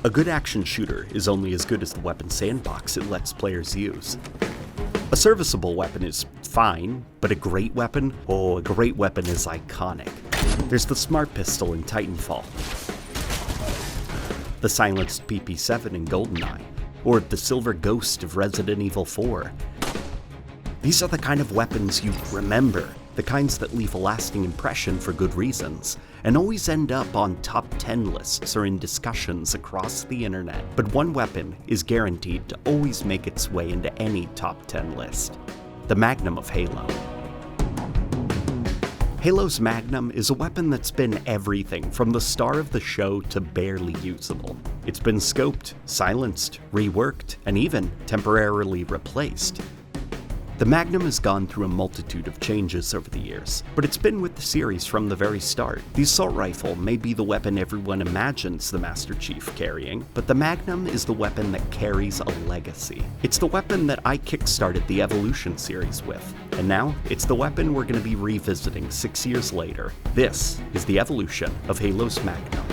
A good action shooter is only as good as the weapon sandbox it lets players use. A serviceable weapon is fine, but a great weapon? Oh, a great weapon is iconic. There's the Smart Pistol in Titanfall, the silenced PP7 in GoldenEye, or the Silver Ghost of Resident Evil 4. These are the kind of weapons you remember, the kinds that leave a lasting impression for good reasons, and always end up on top 10 lists or in discussions across the internet. But one weapon is guaranteed to always make its way into any top 10 list: the Magnum of Halo. Halo's Magnum is a weapon that's been everything from the star of the show to barely usable. It's been scoped, silenced, reworked, and even temporarily replaced. The Magnum has gone through a multitude of changes over the years, but it's been with the series from the very start. The assault rifle may be the weapon everyone imagines the Master Chief carrying, but the Magnum is the weapon that carries a legacy. It's the weapon that I kickstarted the Evolution series with, and now it's the weapon we're going to be revisiting 6 years later. This is the evolution of Halo's Magnum.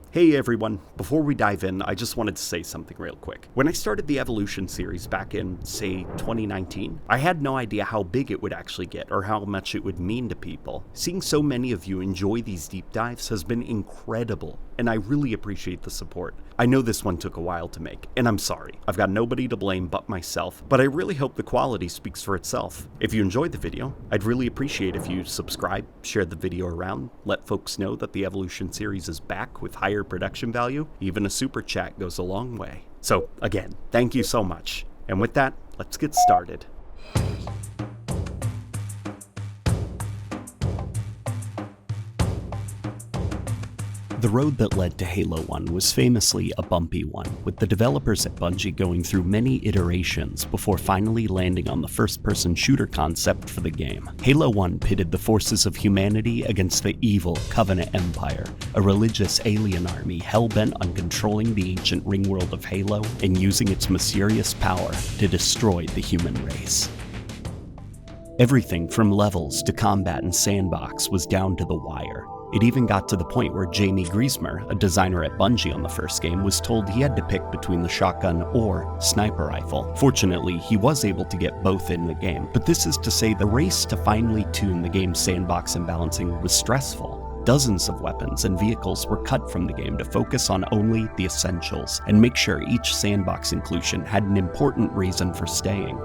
Hey everyone, before we dive in, I just wanted to say something real quick. When I started the Evolution series back in, say, 2019, I had no idea how big it would actually get or how much it would mean to people. Seeing so many of you enjoy these deep dives has been incredible, and I really appreciate the support. I know this one took a while to make, and I'm sorry. I've got nobody to blame but myself, but I really hope the quality speaks for itself. If you enjoyed the video, I'd really appreciate if you subscribe, share the video around, let folks know that the Evolution series is back with higher production value. Even a super chat goes a long way. So again, thank you so much. And with that, let's get started. The road that led to Halo 1 was famously a bumpy one, with the developers at Bungie going through many iterations before finally landing on the first-person shooter concept for the game. Halo 1 pitted the forces of humanity against the evil Covenant Empire, a religious alien army hell-bent on controlling the ancient ringworld of Halo and using its mysterious power to destroy the human race. Everything from levels to combat and sandbox was down to the wire. It even got to the point where Jamie Griesmer, a designer at Bungie on the first game, was told he had to pick between the shotgun or sniper rifle. Fortunately, he was able to get both in the game, but this is to say the race to finely tune the game's sandbox and balancing was stressful. Dozens of weapons and vehicles were cut from the game to focus on only the essentials and make sure each sandbox inclusion had an important reason for staying.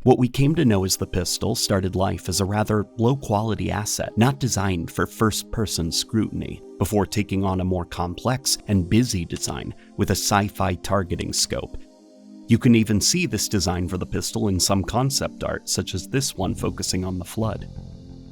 What we came to know as the pistol started life as a rather low-quality asset, not designed for first-person scrutiny, before taking on a more complex and busy design with a sci-fi targeting scope. You can even see this design for the pistol in some concept art, such as this one focusing on the Flood.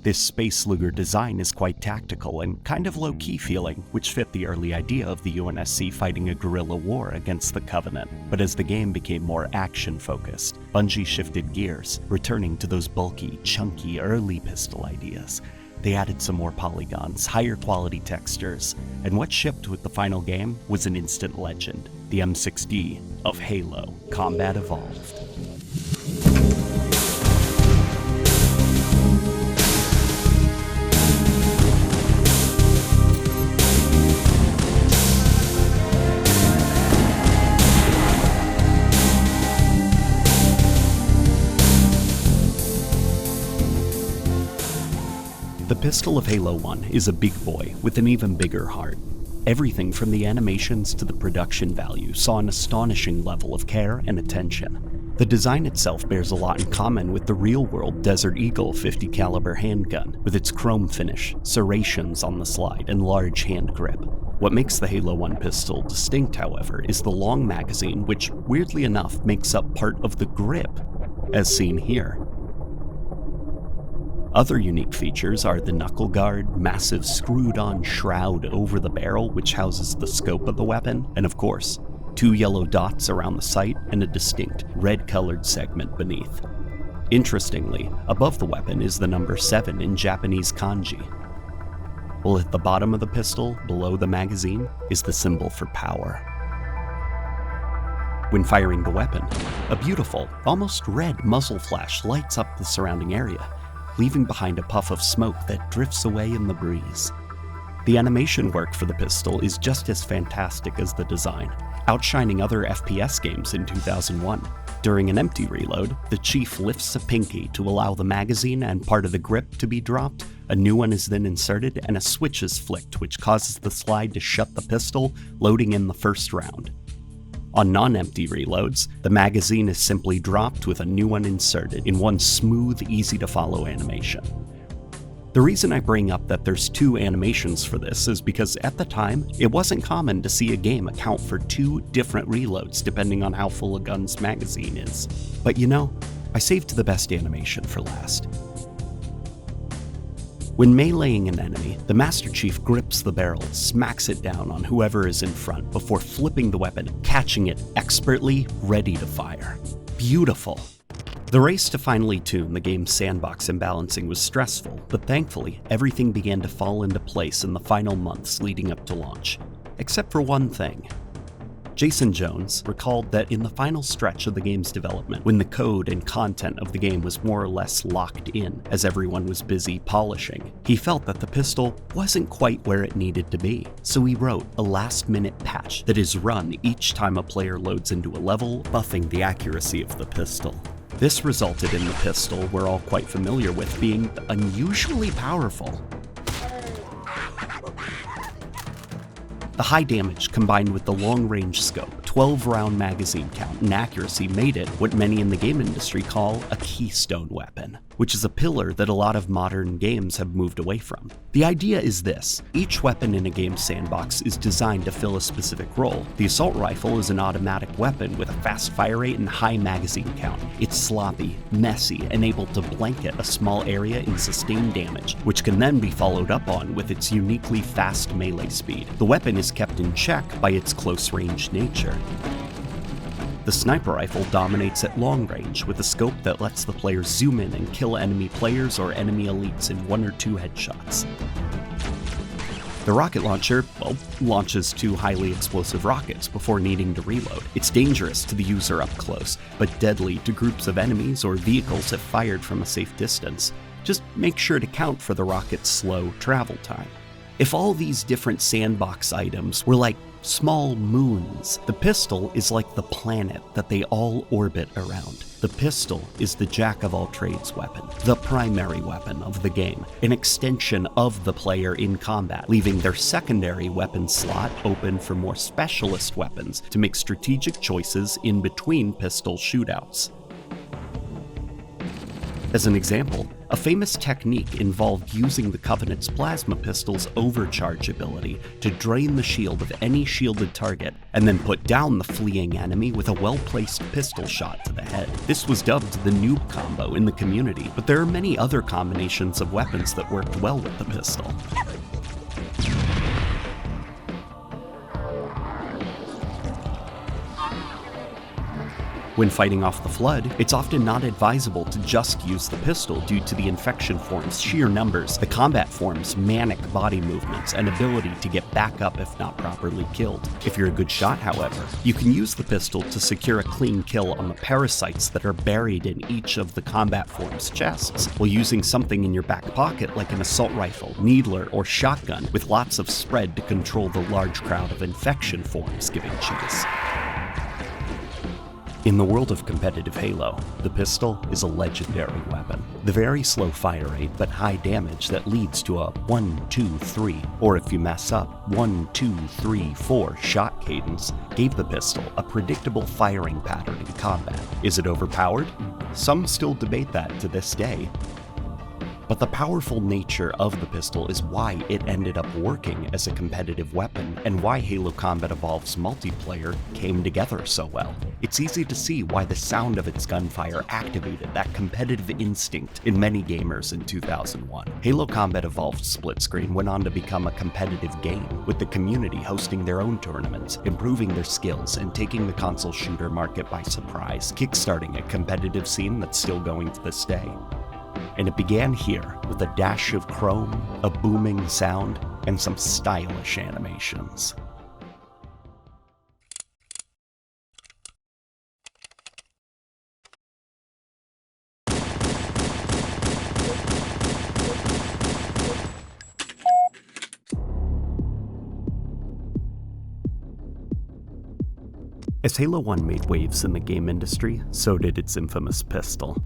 This Space Luger design is quite tactical and kind of low-key feeling, which fit the early idea of the UNSC fighting a guerrilla war against the Covenant. But as the game became more action-focused, Bungie shifted gears, returning to those bulky, chunky, early pistol ideas. They added some more polygons, higher quality textures, and what shipped with the final game was an instant legend, the M6D of Halo Combat Evolved. The pistol of Halo 1 is a big boy with an even bigger heart. Everything from the animations to the production value saw an astonishing level of care and attention. The design itself bears a lot in common with the real-world Desert Eagle 50 caliber handgun, with its chrome finish, serrations on the slide, and large hand grip. What makes the Halo 1 pistol distinct, however, is the long magazine, which, weirdly enough, makes up part of the grip, as seen here. Other unique features are the knuckle guard, massive screwed-on shroud over the barrel which houses the scope of the weapon, and of course, 2 yellow dots around the sight and a distinct red-colored segment beneath. Interestingly, above the weapon is the number 7 in Japanese kanji, while at the bottom of the pistol, below the magazine, is the symbol for power. When firing the weapon, a beautiful, almost red muzzle flash lights up the surrounding area, leaving behind a puff of smoke that drifts away in the breeze. The animation work for the pistol is just as fantastic as the design, outshining other FPS games in 2001. During an empty reload, the Chief lifts a pinky to allow the magazine and part of the grip to be dropped, a new one is then inserted, and a switch is flicked which causes the slide to shut the pistol, loading in the first round. On non-empty reloads, the magazine is simply dropped with a new one inserted in one smooth, easy-to-follow animation. The reason I bring up that there's two animations for this is because at the time, it wasn't common to see a game account for two different reloads depending on how full a gun's magazine is. But you know, I saved the best animation for last. When meleeing an enemy, the Master Chief grips the barrel, smacks it down on whoever is in front before flipping the weapon, catching it expertly, ready to fire. Beautiful. The race to finally tune the game's sandbox and balancing was stressful, but thankfully, everything began to fall into place in the final months leading up to launch. Except for one thing. Jason Jones recalled that in the final stretch of the game's development, when the code and content of the game was more or less locked in as everyone was busy polishing, he felt that the pistol wasn't quite where it needed to be. So he wrote a last-minute patch that is run each time a player loads into a level, buffing the accuracy of the pistol. This resulted in the pistol we're all quite familiar with being unusually powerful. The high damage combined with the long-range scope, 12-round magazine count, and accuracy made it what many in the game industry call a keystone weapon, which is a pillar that a lot of modern games have moved away from. The idea is this: each weapon in a game sandbox is designed to fill a specific role. The assault rifle is an automatic weapon with a fast fire rate and high magazine count. It's sloppy, messy, and able to blanket a small area in sustained damage, which can then be followed up on with its uniquely fast melee speed. The weapon is kept in check by its close-range nature. The sniper rifle dominates at long range with a scope that lets the player zoom in and kill enemy players or enemy elites in 1 or 2 headshots. The rocket launcher, well, launches 2 highly explosive rockets before needing to reload. It's dangerous to the user up close, but deadly to groups of enemies or vehicles if fired from a safe distance. Just make sure to count for the rocket's slow travel time. If all these different sandbox items were like small moons, the pistol is like the planet that they all orbit around. The pistol is the jack-of-all-trades weapon, the primary weapon of the game, an extension of the player in combat, leaving their secondary weapon slot open for more specialist weapons to make strategic choices in between pistol shootouts. As an example, a famous technique involved using the Covenant's plasma pistol's overcharge ability to drain the shield of any shielded target, and then put down the fleeing enemy with a well-placed pistol shot to the head. This was dubbed the noob combo in the community, but there are many other combinations of weapons that worked well with the pistol. When fighting off the Flood, it's often not advisable to just use the pistol due to the infection form's sheer numbers, the combat form's manic body movements, and ability to get back up if not properly killed. If you're a good shot, however, you can use the pistol to secure a clean kill on the parasites that are buried in each of the combat form's chests, while using something in your back pocket like an assault rifle, needler, or shotgun with lots of spread to control the large crowd of infection forms giving chase. In the world of competitive Halo, the pistol is a legendary weapon. The very slow fire rate but high damage that leads to a 1, 2, 3, or if you mess up, 1, 2, 3, 4 shot cadence gave the pistol a predictable firing pattern in combat. Is it overpowered? Some still debate that to this day. But the powerful nature of the pistol is why it ended up working as a competitive weapon, and why Halo Combat Evolved's multiplayer came together so well. It's easy to see why the sound of its gunfire activated that competitive instinct in many gamers in 2001. Halo Combat Evolved Split Screen went on to become a competitive game, with the community hosting their own tournaments, improving their skills, and taking the console shooter market by surprise, kickstarting a competitive scene that's still going to this day. And it began here with a dash of chrome, a booming sound, and some stylish animations. As Halo 1 made waves in the game industry, so did its infamous pistol.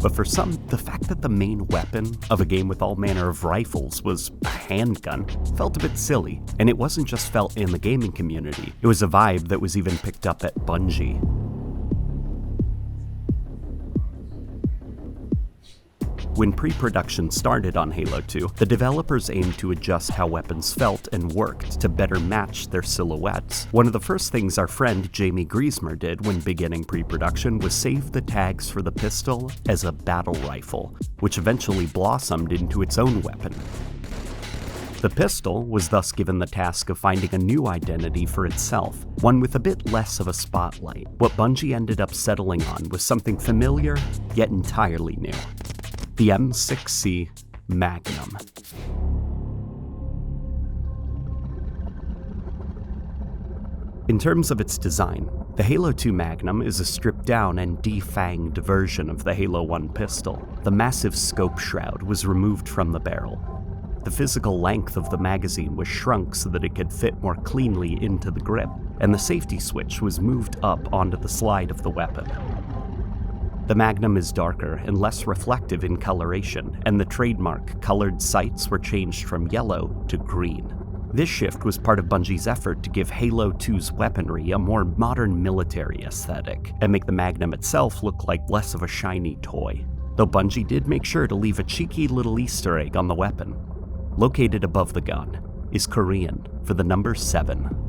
But for some, the fact that the main weapon of a game with all manner of rifles was a handgun felt a bit silly, and it wasn't just felt in the gaming community, it was a vibe that was even picked up at Bungie. When pre-production started on Halo 2, the developers aimed to adjust how weapons felt and worked to better match their silhouettes. One of the first things our friend Jamie Griesmer did when beginning pre-production was save the tags for the pistol as a battle rifle, which eventually blossomed into its own weapon. The pistol was thus given the task of finding a new identity for itself, one with a bit less of a spotlight. What Bungie ended up settling on was something familiar, yet entirely new. The M6D Magnum. In terms of its design, the Halo 2 Magnum is a stripped-down and defanged version of the Halo 1 pistol. The massive scope shroud was removed from the barrel. The physical length of the magazine was shrunk so that it could fit more cleanly into the grip, and the safety switch was moved up onto the slide of the weapon. The Magnum is darker and less reflective in coloration, and the trademark colored sights were changed from yellow to green. This shift was part of Bungie's effort to give Halo 2's weaponry a more modern military aesthetic, and make the Magnum itself look like less of a shiny toy. Though Bungie did make sure to leave a cheeky little Easter egg on the weapon. Located above the gun is Korean for the number 7.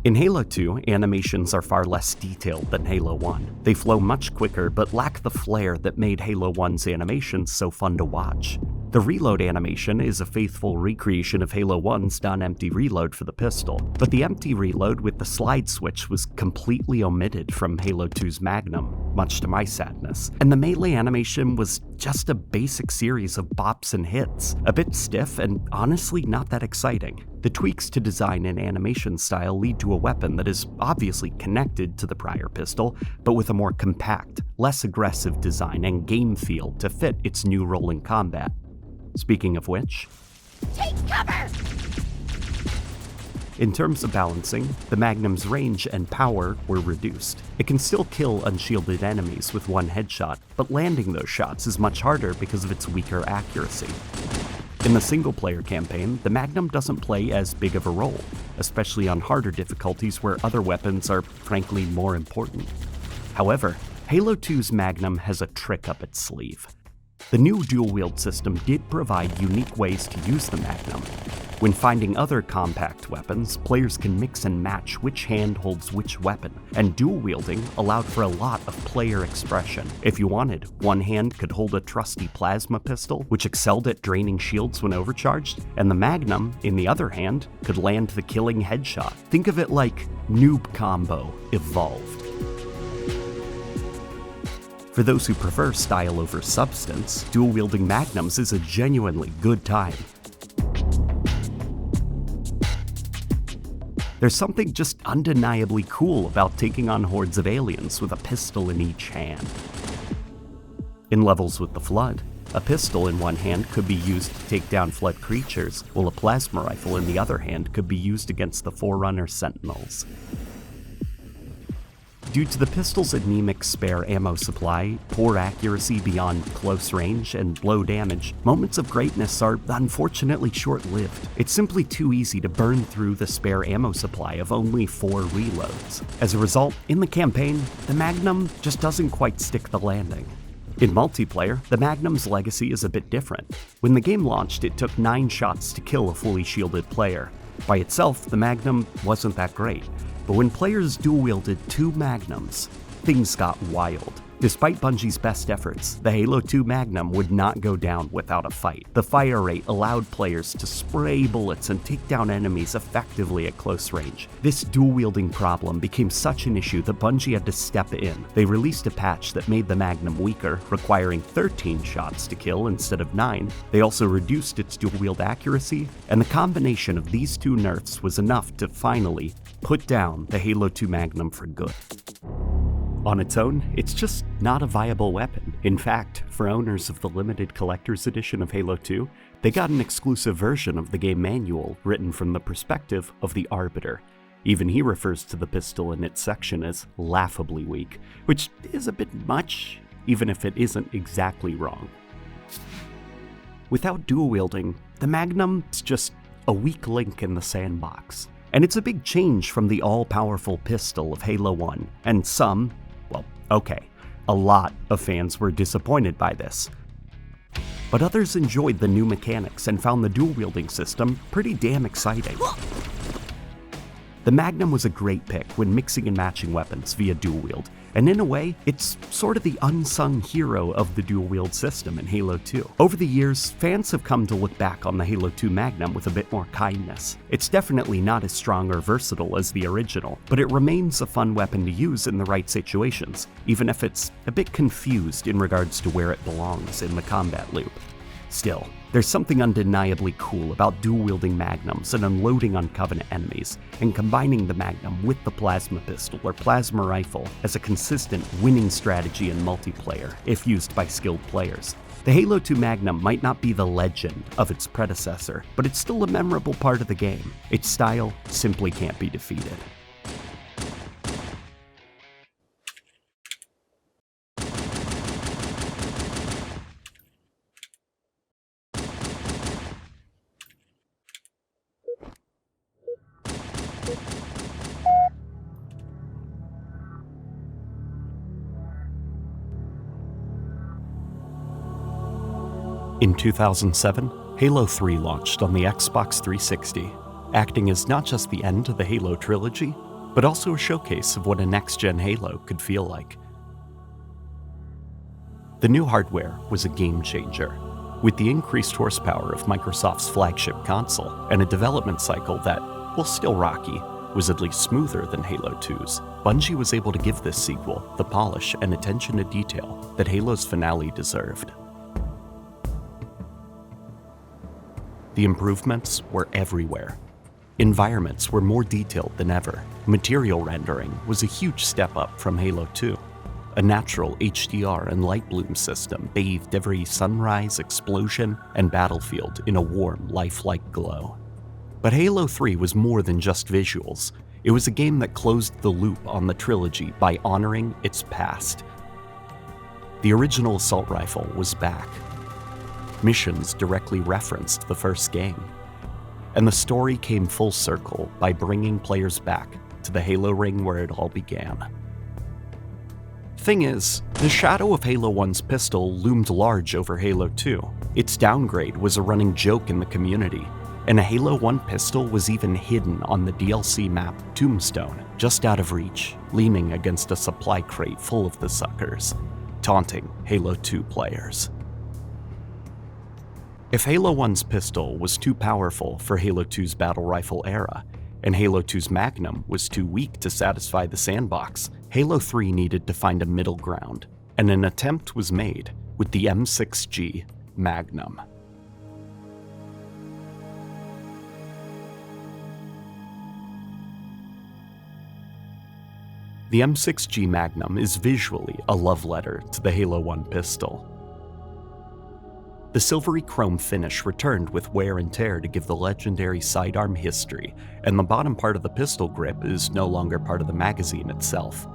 In Halo 2, animations are far less detailed than Halo 1. They flow much quicker but lack the flair that made Halo 1's animations so fun to watch. The reload animation is a faithful recreation of Halo 1's non-empty reload for the pistol, but the empty reload with the slide switch was completely omitted from Halo 2's Magnum, much to my sadness, and the melee animation was just a basic series of bops and hits, a bit stiff and honestly not that exciting. The tweaks to design and animation style lead to a weapon that is obviously connected to the prior pistol, but with a more compact, less aggressive design and game feel to fit its new role in combat. Speaking of which, take cover! In terms of balancing, the Magnum's range and power were reduced. It can still kill unshielded enemies with one headshot, but landing those shots is much harder because of its weaker accuracy. In the single-player campaign, the Magnum doesn't play as big of a role, especially on harder difficulties where other weapons are frankly more important. However, Halo 2's Magnum has a trick up its sleeve. The new dual-wield system did provide unique ways to use the Magnum. When finding other compact weapons, players can mix and match which hand holds which weapon, and dual-wielding allowed for a lot of player expression. If you wanted, one hand could hold a trusty plasma pistol, which excelled at draining shields when overcharged, and the Magnum, in the other hand, could land the killing headshot. Think of it like Noob Combo evolved. For those who prefer style over substance, dual-wielding Magnums is a genuinely good time. There's something just undeniably cool about taking on hordes of aliens with a pistol in each hand. In levels with the Flood, a pistol in one hand could be used to take down Flood creatures, while a plasma rifle in the other hand could be used against the Forerunner Sentinels. Due to the pistol's anemic spare ammo supply, poor accuracy beyond close range, and low damage, moments of greatness are unfortunately short-lived. It's simply too easy to burn through the spare ammo supply of only 4 reloads. As a result, in the campaign, the Magnum just doesn't quite stick the landing. In multiplayer, the Magnum's legacy is a bit different. When the game launched, it took 9 shots to kill a fully shielded player. By itself, the Magnum wasn't that great. But when players dual-wielded 2 Magnums, things got wild. Despite Bungie's best efforts, the Halo 2 Magnum would not go down without a fight. The fire rate allowed players to spray bullets and take down enemies effectively at close range. This dual-wielding problem became such an issue that Bungie had to step in. They released a patch that made the Magnum weaker, requiring 13 shots to kill instead of 9. They also reduced its dual-wield accuracy, and the combination of these 2 nerfs was enough to finally put down the Halo 2 Magnum for good. On its own, it's just not a viable weapon. In fact, for owners of the limited collector's edition of Halo 2, they got an exclusive version of the game manual written from the perspective of the Arbiter. Even he refers to the pistol in its section as laughably weak, which is a bit much, even if it isn't exactly wrong. Without dual wielding, the Magnum's just a weak link in the sandbox. And it's a big change from the all-powerful pistol of Halo 1, and some, well, okay, a lot of fans were disappointed by this. But others enjoyed the new mechanics and found the dual-wielding system pretty damn exciting. The Magnum was a great pick when mixing and matching weapons via dual-wield, and in a way, it's sort of the unsung hero of the dual-wield system in Halo 2. Over the years, fans have come to look back on the Halo 2 Magnum with a bit more kindness. It's definitely not as strong or versatile as the original, but it remains a fun weapon to use in the right situations, even if it's a bit confused in regards to where it belongs in the combat loop. Still, there's something undeniably cool about dual-wielding Magnums and unloading on Covenant enemies, and combining the Magnum with the plasma pistol or plasma rifle as a consistent winning strategy in multiplayer, if used by skilled players. The Halo 2 Magnum might not be the legend of its predecessor, but it's still a memorable part of the game. Its style simply can't be defeated. In 2007, Halo 3 launched on the Xbox 360, acting as not just the end of the Halo trilogy, but also a showcase of what a next-gen Halo could feel like. The new hardware was a game-changer, with the increased horsepower of Microsoft's flagship console and a development cycle that, while still rocky, was at least smoother than Halo 2's. Bungie was able to give this sequel the polish and attention to detail that Halo's finale deserved. The improvements were everywhere. Environments were more detailed than ever. Material rendering was a huge step up from Halo 2. A natural HDR and light bloom system bathed every sunrise, explosion, and battlefield in a warm, lifelike glow. But Halo 3 was more than just visuals. It was a game that closed the loop on the trilogy by honoring its past. The original assault rifle was back. Missions directly referenced the first game. And the story came full circle by bringing players back to the Halo ring where it all began. Thing is, the shadow of Halo 1's pistol loomed large over Halo 2. Its downgrade was a running joke in the community, and a Halo 1 pistol was even hidden on the DLC map Tombstone, just out of reach, leaning against a supply crate full of the suckers, taunting Halo 2 players. If Halo 1's pistol was too powerful for Halo 2's battle rifle era, and Halo 2's Magnum was too weak to satisfy the sandbox, Halo 3 needed to find a middle ground, and an attempt was made with the M6D Magnum. The M6D Magnum is visually a love letter to the Halo 1 pistol. The silvery chrome finish returned with wear and tear to give the legendary sidearm history, and the bottom part of the pistol grip is no longer part of the magazine itself.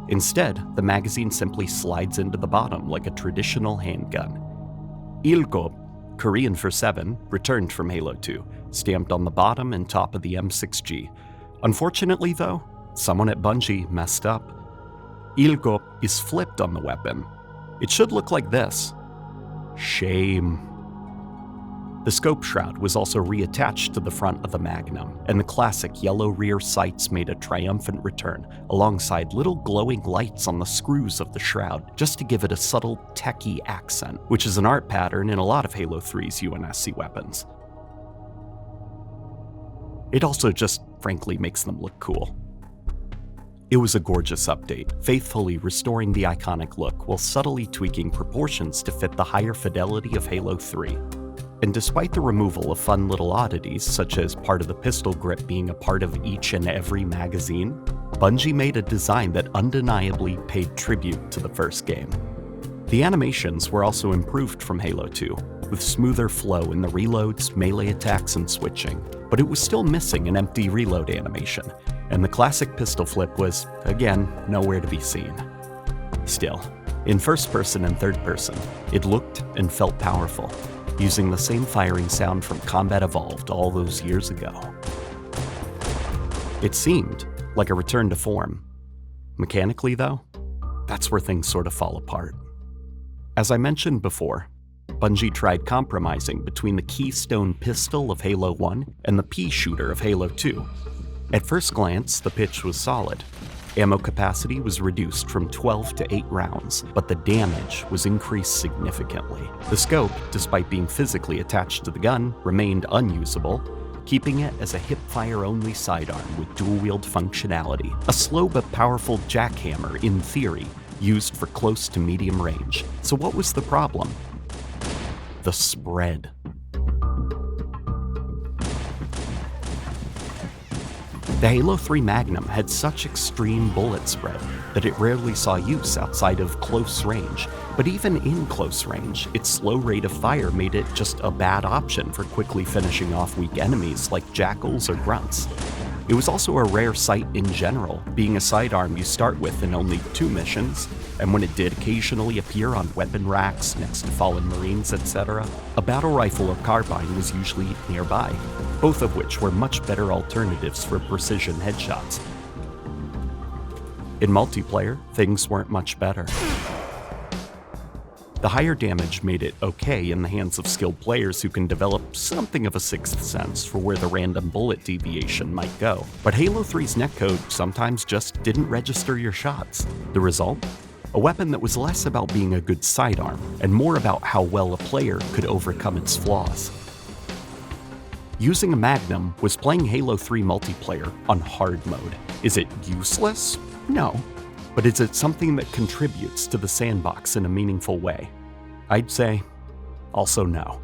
Instead, the magazine simply slides into the bottom like a traditional handgun. Ilgop, Korean for 7, returned from Halo 2, stamped on the bottom and top of the M6D. Unfortunately though, someone at Bungie messed up. Ilgop is flipped on the weapon. It should look like this. Shame. The scope shroud was also reattached to the front of the Magnum, and the classic yellow rear sights made a triumphant return, alongside little glowing lights on the screws of the shroud, just to give it a subtle techie accent, which is an art pattern in a lot of Halo 3's UNSC weapons. It also just, frankly, makes them look cool. It was a gorgeous update, faithfully restoring the iconic look while subtly tweaking proportions to fit the higher fidelity of Halo 3. And despite the removal of fun little oddities, such as part of the pistol grip being a part of each and every magazine, Bungie made a design that undeniably paid tribute to the first game. The animations were also improved from Halo 2, with smoother flow in the reloads, melee attacks, and switching, but it was still missing an empty reload animation, and the classic pistol flip was, again, nowhere to be seen. Still, in first person and third person, it looked and felt powerful, using the same firing sound from Combat Evolved all those years ago. It seemed like a return to form. Mechanically, though, that's where things sort of fall apart. As I mentioned before, Bungie tried compromising between the Keystone Pistol of Halo 1 and the Pea Shooter of Halo 2. At first glance, the pitch was solid. Ammo capacity was reduced from 12 to 8 rounds, but the damage was increased significantly. The scope, despite being physically attached to the gun, remained unusable, keeping it as a hip-fire-only sidearm with dual-wield functionality, a slow but powerful jackhammer in theory, used for close to medium range. So what was the problem? The spread. The Halo 3 Magnum had such extreme bullet spread that it rarely saw use outside of close range, but even in close range, its slow rate of fire made it just a bad option for quickly finishing off weak enemies like jackals or grunts. It was also a rare sight in general, being a sidearm you start with in only 2 missions, and when it did occasionally appear on weapon racks next to fallen marines, etc., a battle rifle or carbine was usually nearby, both of which were much better alternatives for precision headshots. In multiplayer, things weren't much better. The higher damage made it okay in the hands of skilled players who can develop something of a sixth sense for where the random bullet deviation might go. But Halo 3's netcode sometimes just didn't register your shots. The result? A weapon that was less about being a good sidearm and more about how well a player could overcome its flaws. Using a Magnum was playing Halo 3 multiplayer on hard mode. Is it useless? No. But is it something that contributes to the sandbox in a meaningful way? I'd say, also no.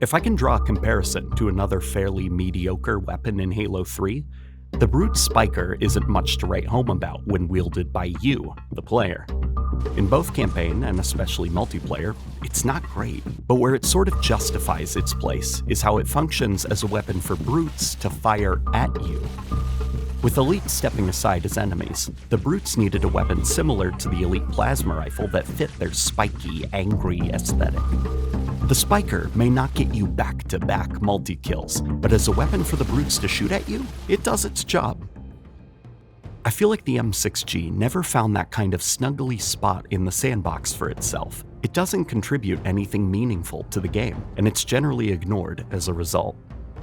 If I can draw a comparison to another fairly mediocre weapon in Halo 3, the Brute Spiker isn't much to write home about when wielded by you, the player. In both campaign, and especially multiplayer, it's not great, but where it sort of justifies its place is how it functions as a weapon for brutes to fire at you. With elites stepping aside as enemies, the brutes needed a weapon similar to the elite plasma rifle that fit their spiky, angry aesthetic. The Spiker may not get you back-to-back multi-kills, but as a weapon for the brutes to shoot at you, it does its job. I feel like the M6G never found that kind of snuggly spot in the sandbox for itself. It doesn't contribute anything meaningful to the game, and it's generally ignored as a result.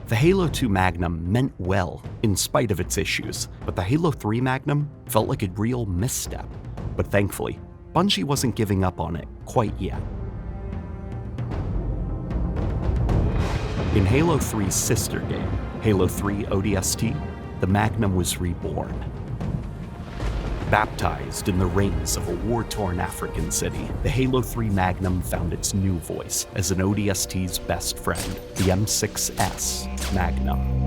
The Halo 2 Magnum meant well in spite of its issues, but the Halo 3 Magnum felt like a real misstep. But thankfully, Bungie wasn't giving up on it quite yet. In Halo 3's sister game, Halo 3 ODST, the Magnum was reborn. Baptized in the rains of a war-torn African city, the Halo 3 Magnum found its new voice as an ODST's best friend, the M6S Magnum.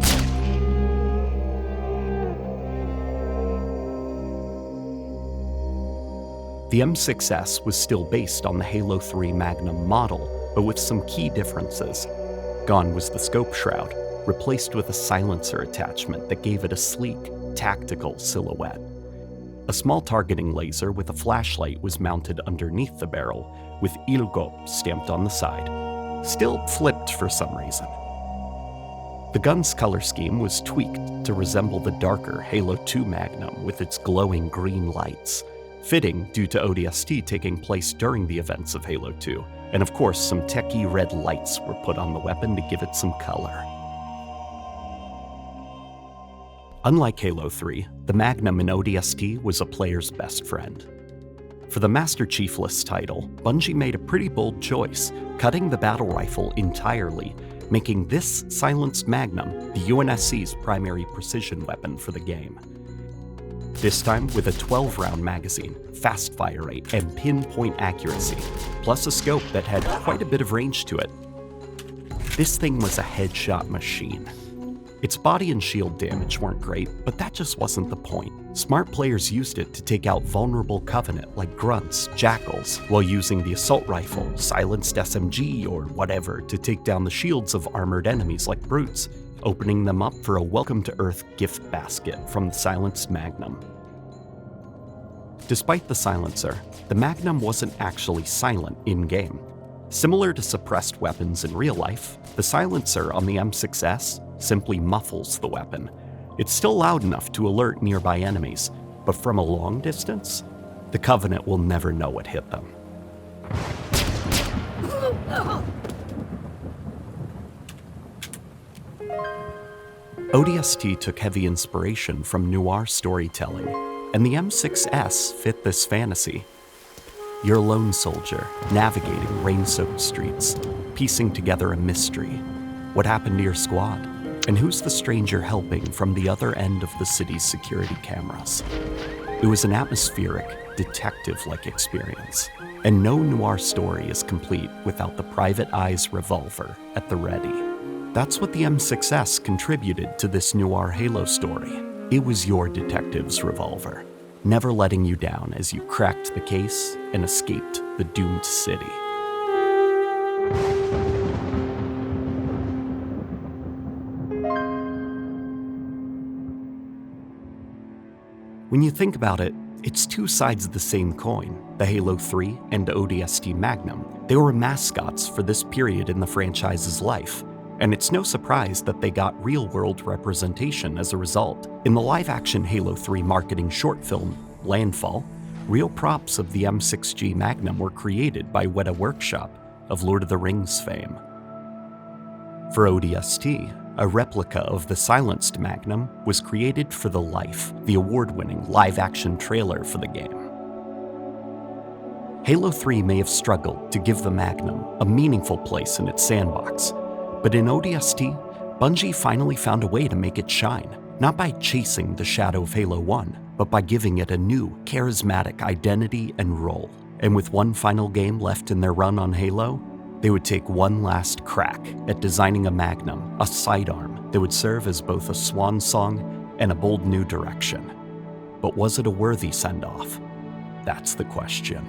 The M6S was still based on the Halo 3 Magnum model, but with some key differences. Gone was the scope shroud, replaced with a silencer attachment that gave it a sleek, tactical silhouette. A small targeting laser with a flashlight was mounted underneath the barrel, with Ilgo stamped on the side. Still flipped for some reason. The gun's color scheme was tweaked to resemble the darker Halo 2 Magnum with its glowing green lights, fitting due to ODST taking place during the events of Halo 2, and of course some techie red lights were put on the weapon to give it some color. Unlike Halo 3, the Magnum in ODST was a player's best friend. For the Master Chiefless title, Bungie made a pretty bold choice, cutting the battle rifle entirely, making this silenced Magnum the UNSC's primary precision weapon for the game. This time with a 12-round magazine, fast fire rate, and pinpoint accuracy, plus a scope that had quite a bit of range to it. This thing was a headshot machine. Its body and shield damage weren't great, but that just wasn't the point. Smart players used it to take out vulnerable Covenant like grunts, jackals, while using the assault rifle, silenced SMG, or whatever to take down the shields of armored enemies like brutes, opening them up for a welcome to Earth gift basket from the silenced Magnum. Despite the silencer, the Magnum wasn't actually silent in-game. Similar to suppressed weapons in real life, the silencer on the M6S simply muffles the weapon. It's still loud enough to alert nearby enemies, but from a long distance, the Covenant will never know what hit them. ODST took heavy inspiration from noir storytelling, and the M6S fit this fantasy. You're a lone soldier, navigating rain-soaked streets, piecing together a mystery. What happened to your squad? And who's the stranger helping from the other end of the city's security cameras? It was an atmospheric, detective-like experience, and no noir story is complete without the Private Eye's revolver at the ready. That's what the M6S contributed to this noir Halo story. It was your detective's revolver, never letting you down as you cracked the case and escaped the doomed city. When you think about it, it's two sides of the same coin, the Halo 3 and ODST Magnum. They were mascots for this period in the franchise's life, and it's no surprise that they got real-world representation as a result. In the live-action Halo 3 marketing short film, Landfall, real props of the M6G Magnum were created by Weta Workshop of Lord of the Rings fame. For ODST, a replica of the silenced Magnum was created for The Life, the award-winning live-action trailer for the game. Halo 3 may have struggled to give the Magnum a meaningful place in its sandbox, but in ODST, Bungie finally found a way to make it shine, not by chasing the shadow of Halo 1, but by giving it a new, charismatic identity and role. And with one final game left in their run on Halo, they would take one last crack at designing a Magnum, a sidearm that would serve as both a swan song and a bold new direction. But was it a worthy send-off? That's the question.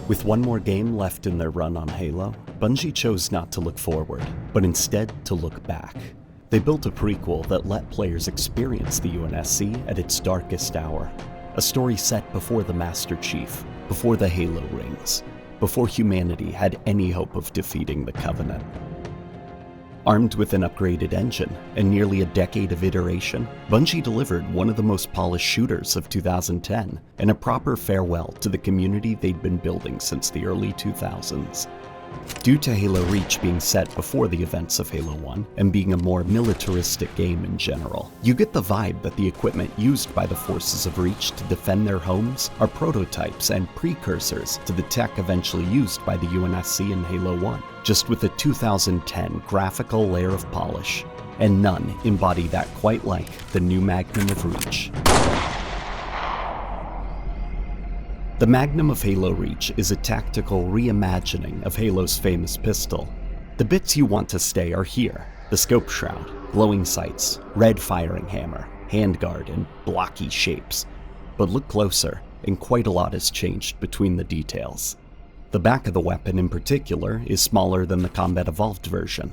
With one more game left in their run on Halo, Bungie chose not to look forward, but instead to look back. They built a prequel that let players experience the UNSC at its darkest hour. A story set before the Master Chief, before the Halo rings, before humanity had any hope of defeating the Covenant. Armed with an upgraded engine and nearly a decade of iteration, Bungie delivered one of the most polished shooters of 2010 and a proper farewell to the community they'd been building since the early 2000s. Due to Halo Reach being set before the events of Halo 1 and being a more militaristic game in general, you get the vibe that the equipment used by the forces of Reach to defend their homes are prototypes and precursors to the tech eventually used by the UNSC in Halo 1, just with a 2010 graphical layer of polish, and none embody that quite like the new Magnum of Reach. The Magnum of Halo Reach is a tactical reimagining of Halo's famous pistol. The bits you want to stay are here: the scope shroud, glowing sights, red firing hammer, handguard, and blocky shapes. But look closer, and quite a lot has changed between the details. The back of the weapon in particular is smaller than the Combat Evolved version,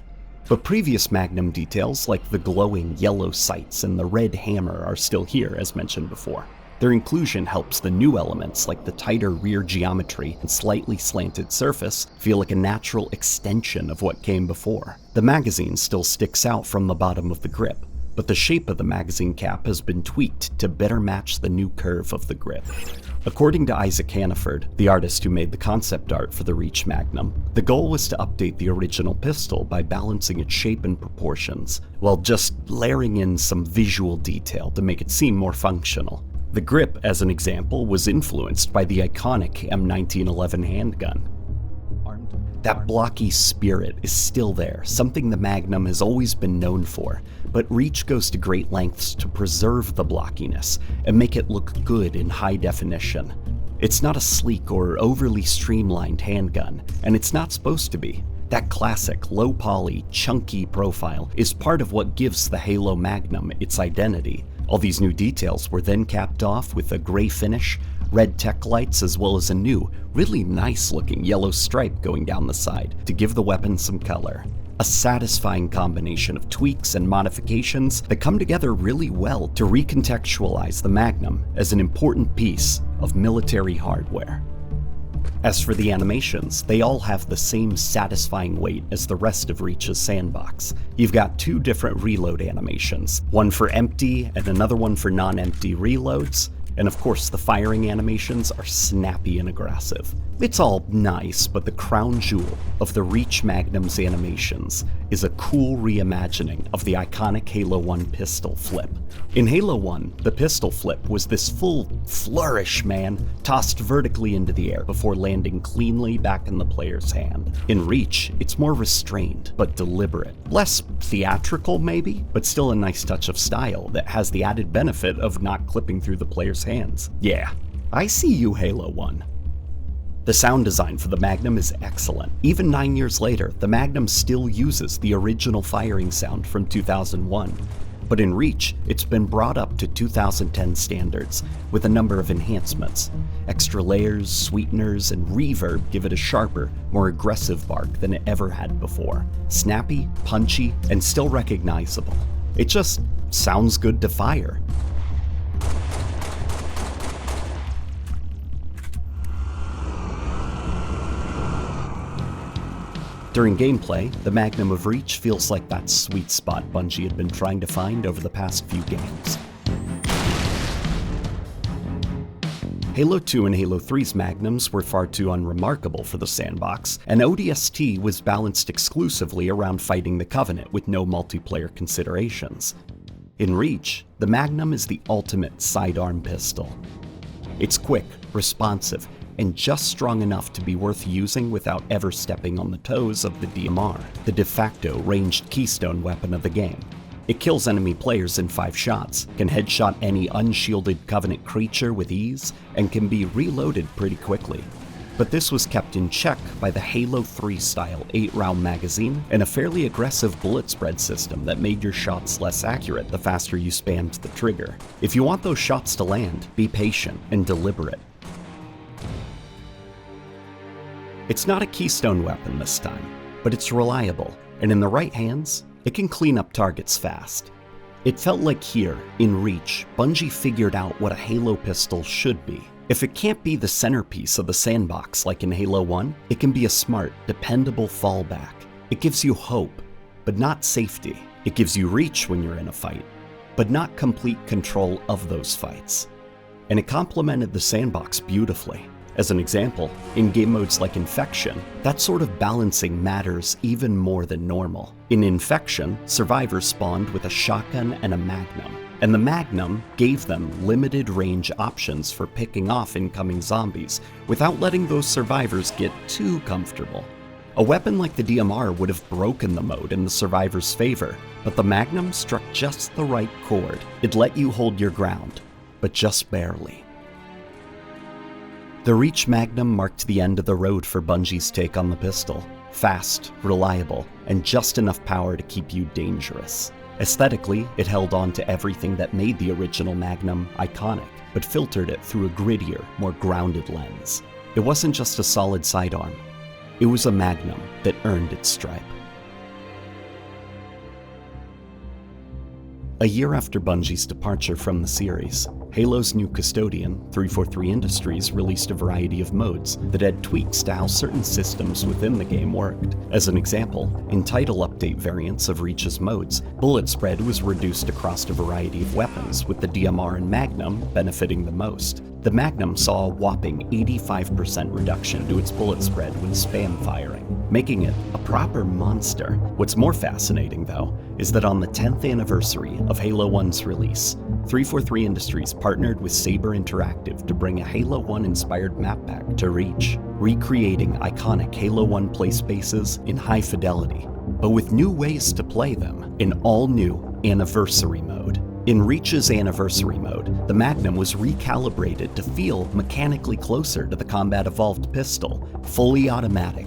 but previous Magnum details like the glowing yellow sights and the red hammer are still here, as mentioned before. Their inclusion helps the new elements like the tighter rear geometry and slightly slanted surface feel like a natural extension of what came before. The magazine still sticks out from the bottom of the grip, but the shape of the magazine cap has been tweaked to better match the new curve of the grip. According to Isaac Hannaford, the artist who made the concept art for the Reach Magnum, the goal was to update the original pistol by balancing its shape and proportions, while just layering in some visual detail to make it seem more functional. The grip, as an example, was influenced by the iconic M1911 handgun. That blocky spirit is still there, something the Magnum has always been known for, but Reach goes to great lengths to preserve the blockiness and make it look good in high definition. It's not a sleek or overly streamlined handgun, and it's not supposed to be. That classic, low-poly, chunky profile is part of what gives the Halo Magnum its identity. All these new details were then capped off with a gray finish, red tech lights, as well as a new, really nice-looking yellow stripe going down the side to give the weapon some color. A satisfying combination of tweaks and modifications that come together really well to recontextualize the Magnum as an important piece of military hardware. As for the animations, they all have the same satisfying weight as the rest of Reach's sandbox. You've got two different reload animations, one for empty and another one for non-empty reloads, and of course the firing animations are snappy and aggressive. It's all nice, but the crown jewel of the Reach Magnum's animations is a cool reimagining of the iconic Halo 1 pistol flip. In Halo 1, the pistol flip was this full flourish, man, tossed vertically into the air before landing cleanly back in the player's hand. In Reach, it's more restrained, but deliberate. Less theatrical maybe, but still a nice touch of style that has the added benefit of not clipping through the player's hands. Yeah, I see you, Halo 1. The sound design for the Magnum is excellent. Even 9 years later, the Magnum still uses the original firing sound from 2001. But in Reach, it's been brought up to 2010 standards, with a number of enhancements. Extra layers, sweeteners, and reverb give it a sharper, more aggressive bark than it ever had before. Snappy, punchy, and still recognizable. It just sounds good to fire. During gameplay, the Magnum of Reach feels like that sweet spot Bungie had been trying to find over the past few games. Halo 2 and Halo 3's Magnums were far too unremarkable for the sandbox, and ODST was balanced exclusively around fighting the Covenant with no multiplayer considerations. In Reach, the Magnum is the ultimate sidearm pistol. It's quick, responsive, and just strong enough to be worth using without ever stepping on the toes of the DMR, the de facto ranged keystone weapon of the game. It kills enemy players in 5 shots, can headshot any unshielded Covenant creature with ease, and can be reloaded pretty quickly. But this was kept in check by the Halo 3 style 8-round magazine and a fairly aggressive bullet spread system that made your shots less accurate the faster you spammed the trigger. If you want those shots to land, be patient and deliberate. It's not a keystone weapon this time, but it's reliable, and in the right hands, it can clean up targets fast. It felt like here, in Reach, Bungie figured out what a Halo pistol should be. If it can't be the centerpiece of the sandbox like in Halo 1, it can be a smart, dependable fallback. It gives you hope, but not safety. It gives you reach when you're in a fight, but not complete control of those fights. And it complemented the sandbox beautifully. As an example, in game modes like Infection, that sort of balancing matters even more than normal. In Infection, survivors spawned with a shotgun and a Magnum, and the Magnum gave them limited range options for picking off incoming zombies without letting those survivors get too comfortable. A weapon like the DMR would have broken the mode in the survivor's favor, but the Magnum struck just the right chord. It let you hold your ground, but just barely. The Reach Magnum marked the end of the road for Bungie's take on the pistol. Fast, reliable, and just enough power to keep you dangerous. Aesthetically, it held on to everything that made the original Magnum iconic, but filtered it through a grittier, more grounded lens. It wasn't just a solid sidearm. It was a Magnum that earned its stripe. A year after Bungie's departure from the series, Halo's new custodian, 343 Industries, released a variety of modes that had tweaks to how certain systems within the game worked. As an example, in title update variants of Reach's modes, bullet spread was reduced across a variety of weapons, with the DMR and Magnum benefiting the most. The Magnum saw a whopping 85% reduction to its bullet spread when spam firing, making it a proper monster. What's more fascinating, though, is that on the 10th anniversary of Halo 1's release, 343 Industries partnered with Saber Interactive to bring a Halo 1 inspired map pack to Reach, recreating iconic Halo 1 play spaces in high fidelity, but with new ways to play them in all-new Anniversary mode. In Reach's Anniversary mode, the Magnum was recalibrated to feel mechanically closer to the Combat Evolved pistol, fully automatic,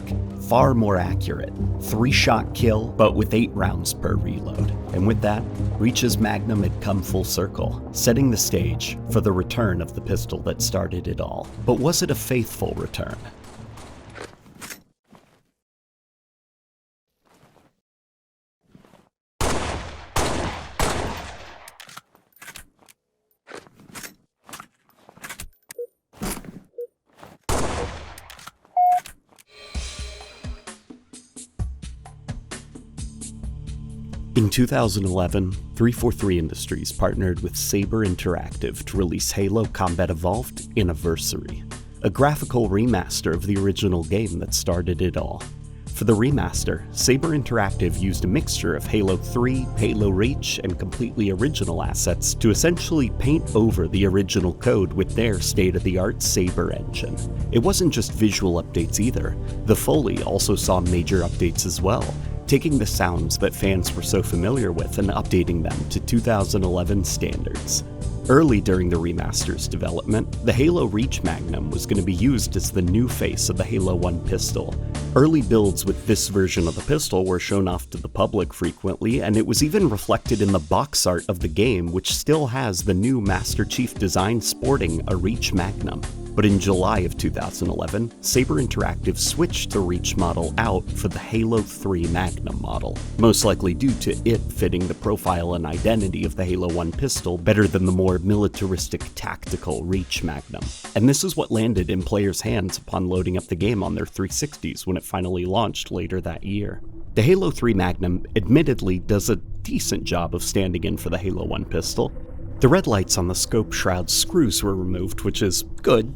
far more accurate, 3-shot kill, but with 8 rounds per reload. And with that, Reach's Magnum had come full circle, setting the stage for the return of the pistol that started it all. But was it a faithful return? In 2011, 343 Industries partnered with Saber Interactive to release Halo Combat Evolved Anniversary, a graphical remaster of the original game that started it all. For the remaster, Saber Interactive used a mixture of Halo 3, Halo Reach, and completely original assets to essentially paint over the original code with their state-of-the-art Saber engine. It wasn't just visual updates either. The Foley also saw major updates as well, taking the sounds that fans were so familiar with and updating them to 2011 standards. Early during the remaster's development, the Halo Reach Magnum was going to be used as the new face of the Halo 1 pistol. Early builds with this version of the pistol were shown off to the public frequently, and it was even reflected in the box art of the game, which still has the new Master Chief design sporting a Reach Magnum. But in July of 2011, Saber Interactive switched the Reach model out for the Halo 3 Magnum model, most likely due to it fitting the profile and identity of the Halo 1 pistol better than the more militaristic tactical Reach Magnum. And this is what landed in players' hands upon loading up the game on their 360s when it finally launched later that year. The Halo 3 Magnum admittedly does a decent job of standing in for the Halo 1 pistol. The red lights on the scope shroud screws were removed, which is good,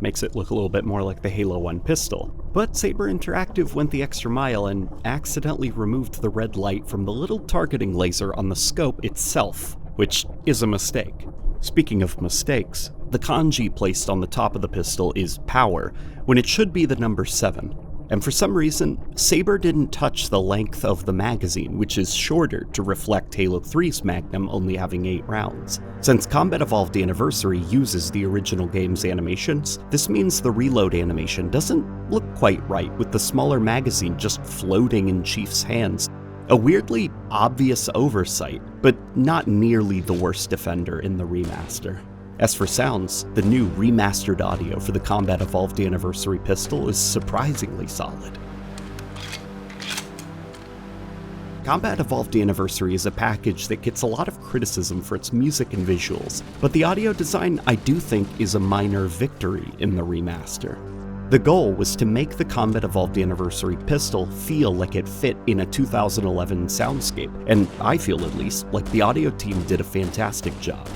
makes it look a little bit more like the Halo 1 pistol. But Saber Interactive went the extra mile and accidentally removed the red light from the little targeting laser on the scope itself, which is a mistake. Speaking of mistakes, the kanji placed on the top of the pistol is power, when it should be the number 7. And for some reason, Saber didn't touch the length of the magazine, which is shorter to reflect Halo 3's Magnum only having 8 rounds. Since Combat Evolved Anniversary uses the original game's animations, this means the reload animation doesn't look quite right, with the smaller magazine just floating in Chief's hands. A weirdly obvious oversight, but not nearly the worst offender in the remaster. As for sounds, the new remastered audio for the Combat Evolved Anniversary pistol is surprisingly solid. Combat Evolved Anniversary is a package that gets a lot of criticism for its music and visuals, but the audio design I do think is a minor victory in the remaster. The goal was to make the Combat Evolved Anniversary pistol feel like it fit in a 2011 soundscape, and I feel at least like the audio team did a fantastic job.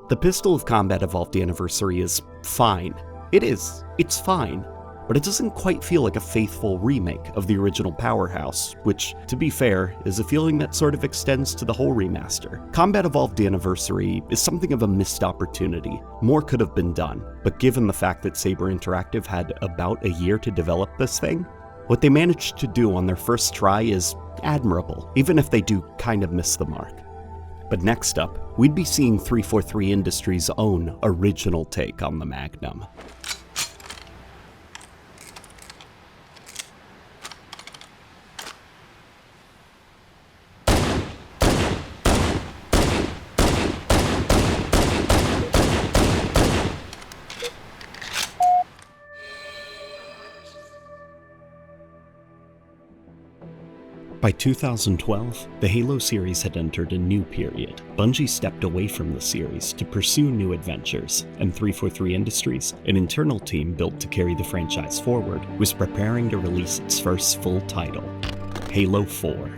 The pistol of Combat Evolved Anniversary is fine. It's fine, but it doesn't quite feel like a faithful remake of the original powerhouse, which, to be fair, is a feeling that sort of extends to the whole remaster. Combat Evolved Anniversary is something of a missed opportunity. More could have been done, but given the fact that Saber Interactive had about a year to develop this thing, what they managed to do on their first try is admirable, even if they do kind of miss the mark. But next up, we'd be seeing 343 Industries' own original take on the Magnum. By 2012, the Halo series had entered a new period. Bungie stepped away from the series to pursue new adventures, and 343 Industries, an internal team built to carry the franchise forward, was preparing to release its first full title, Halo 4.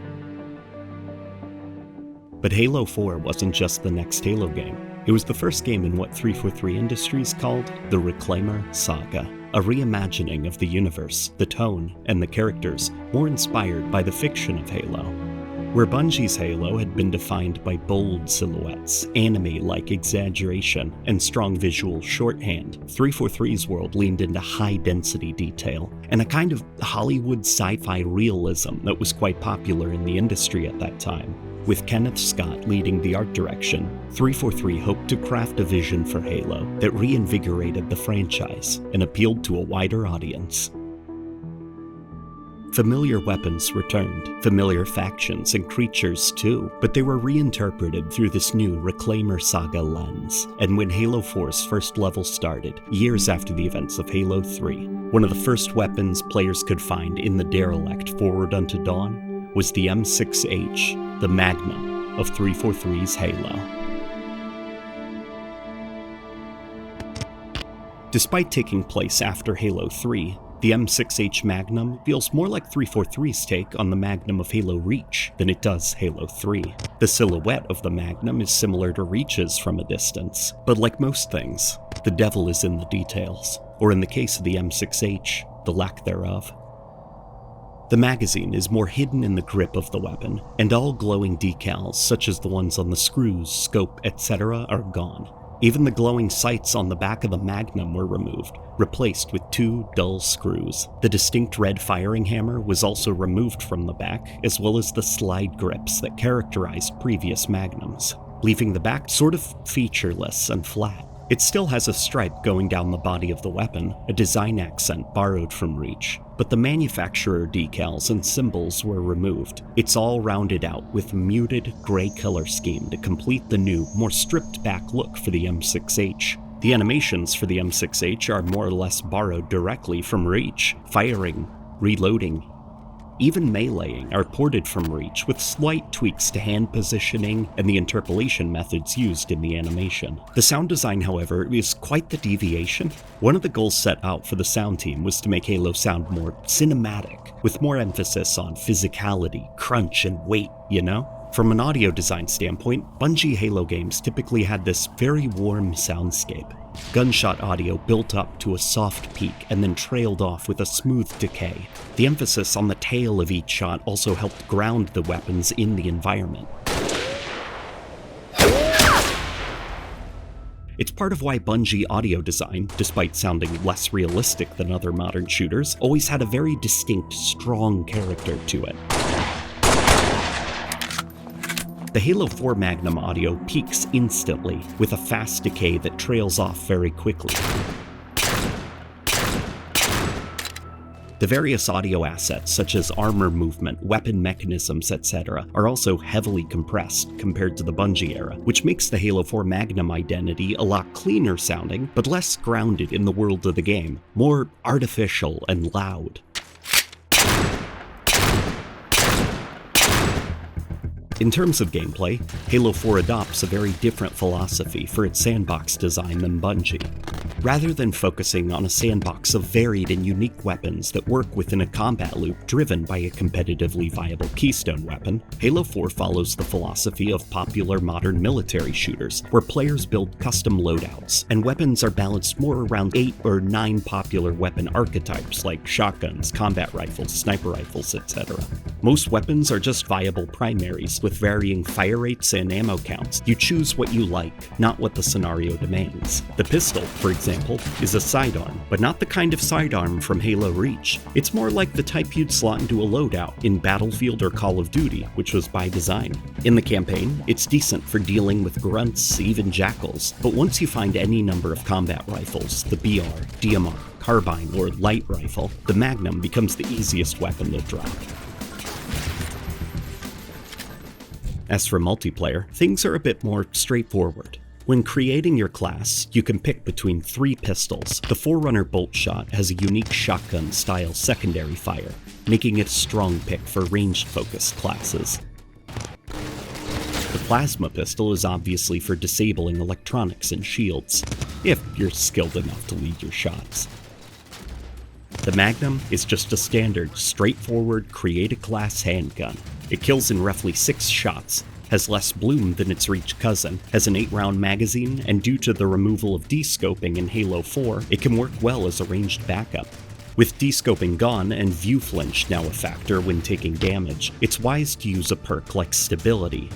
But Halo 4 wasn't just the next Halo game. It was the first game in what 343 Industries called the Reclaimer Saga, a reimagining of the universe, the tone, and the characters, more inspired by the fiction of Halo. Where Bungie's Halo had been defined by bold silhouettes, anime-like exaggeration, and strong visual shorthand, 343's world leaned into high-density detail, and a kind of Hollywood sci-fi realism that was quite popular in the industry at that time. With Kenneth Scott leading the art direction, 343 hoped to craft a vision for Halo that reinvigorated the franchise and appealed to a wider audience. Familiar weapons returned, familiar factions and creatures too, but they were reinterpreted through this new Reclaimer Saga lens. And when Halo 4's first level started, years after the events of Halo 3, one of the first weapons players could find in the derelict Forward Unto Dawn was the M6H, the Magnum of 343's Halo. Despite taking place after Halo 3, the M6H Magnum feels more like 343's take on the Magnum of Halo Reach than it does Halo 3. The silhouette of the Magnum is similar to Reach's from a distance, but like most things, the devil is in the details, or in the case of the M6H, the lack thereof. The magazine is more hidden in the grip of the weapon, and all glowing decals, such as the ones on the screws, scope, etc., are gone. Even the glowing sights on the back of the Magnum were removed, replaced with two dull screws. The distinct red firing hammer was also removed from the back, as well as the slide grips that characterized previous Magnums, leaving the back sort of featureless and flat. It still has a stripe going down the body of the weapon, a design accent borrowed from Reach, but the manufacturer decals and symbols were removed. It's all rounded out with muted gray color scheme to complete the new, more stripped back look for the M6H. The animations for the M6H are more or less borrowed directly from Reach. Firing, reloading, even meleeing are ported from Reach with slight tweaks to hand positioning and the interpolation methods used in the animation. The sound design, however, is quite the deviation. One of the goals set out for the sound team was to make Halo sound more cinematic, with more emphasis on physicality, crunch, and weight, you know? From an audio design standpoint, Bungie Halo games typically had this very warm soundscape. Gunshot audio built up to a soft peak and then trailed off with a smooth decay. The emphasis on the tail of each shot also helped ground the weapons in the environment. It's part of why Bungie audio design, despite sounding less realistic than other modern shooters, always had a very distinct, strong character to it. The Halo 4 Magnum audio peaks instantly, with a fast decay that trails off very quickly. The various audio assets, such as armor movement, weapon mechanisms, etc., are also heavily compressed compared to the Bungie era, which makes the Halo 4 Magnum identity a lot cleaner sounding, but less grounded in the world of the game, more artificial and loud. In terms of gameplay, Halo 4 adopts a very different philosophy for its sandbox design than Bungie. Rather than focusing on a sandbox of varied and unique weapons that work within a combat loop driven by a competitively viable keystone weapon, Halo 4 follows the philosophy of popular modern military shooters, where players build custom loadouts, and weapons are balanced more around 8 or 9 popular weapon archetypes like shotguns, combat rifles, sniper rifles, etc. Most weapons are just viable primaries with varying fire rates and ammo counts. You choose what you like, not what the scenario demands. The pistol, for example, is a sidearm, but not the kind of sidearm from Halo Reach. It's more like the type you'd slot into a loadout in Battlefield or Call of Duty, which was by design. In the campaign, it's decent for dealing with grunts, even jackals, but once you find any number of combat rifles, the BR, DMR, carbine, or light rifle, the Magnum becomes the easiest weapon to drop. As for multiplayer, things are a bit more straightforward. When creating your class, you can pick between 3 pistols. The Forerunner Bolt Shot has a unique shotgun-style secondary fire, making it a strong pick for ranged-focused classes. The Plasma Pistol is obviously for disabling electronics and shields, if you're skilled enough to lead your shots. The Magnum is just a standard, straightforward, create-a-class handgun. It kills in roughly 6 shots, has less bloom than its reach cousin, has an 8-round magazine, and due to the removal of descoping in Halo 4, it can work well as a ranged backup. With descoping gone and view flinch now a factor when taking damage, it's wise to use a perk like Stability.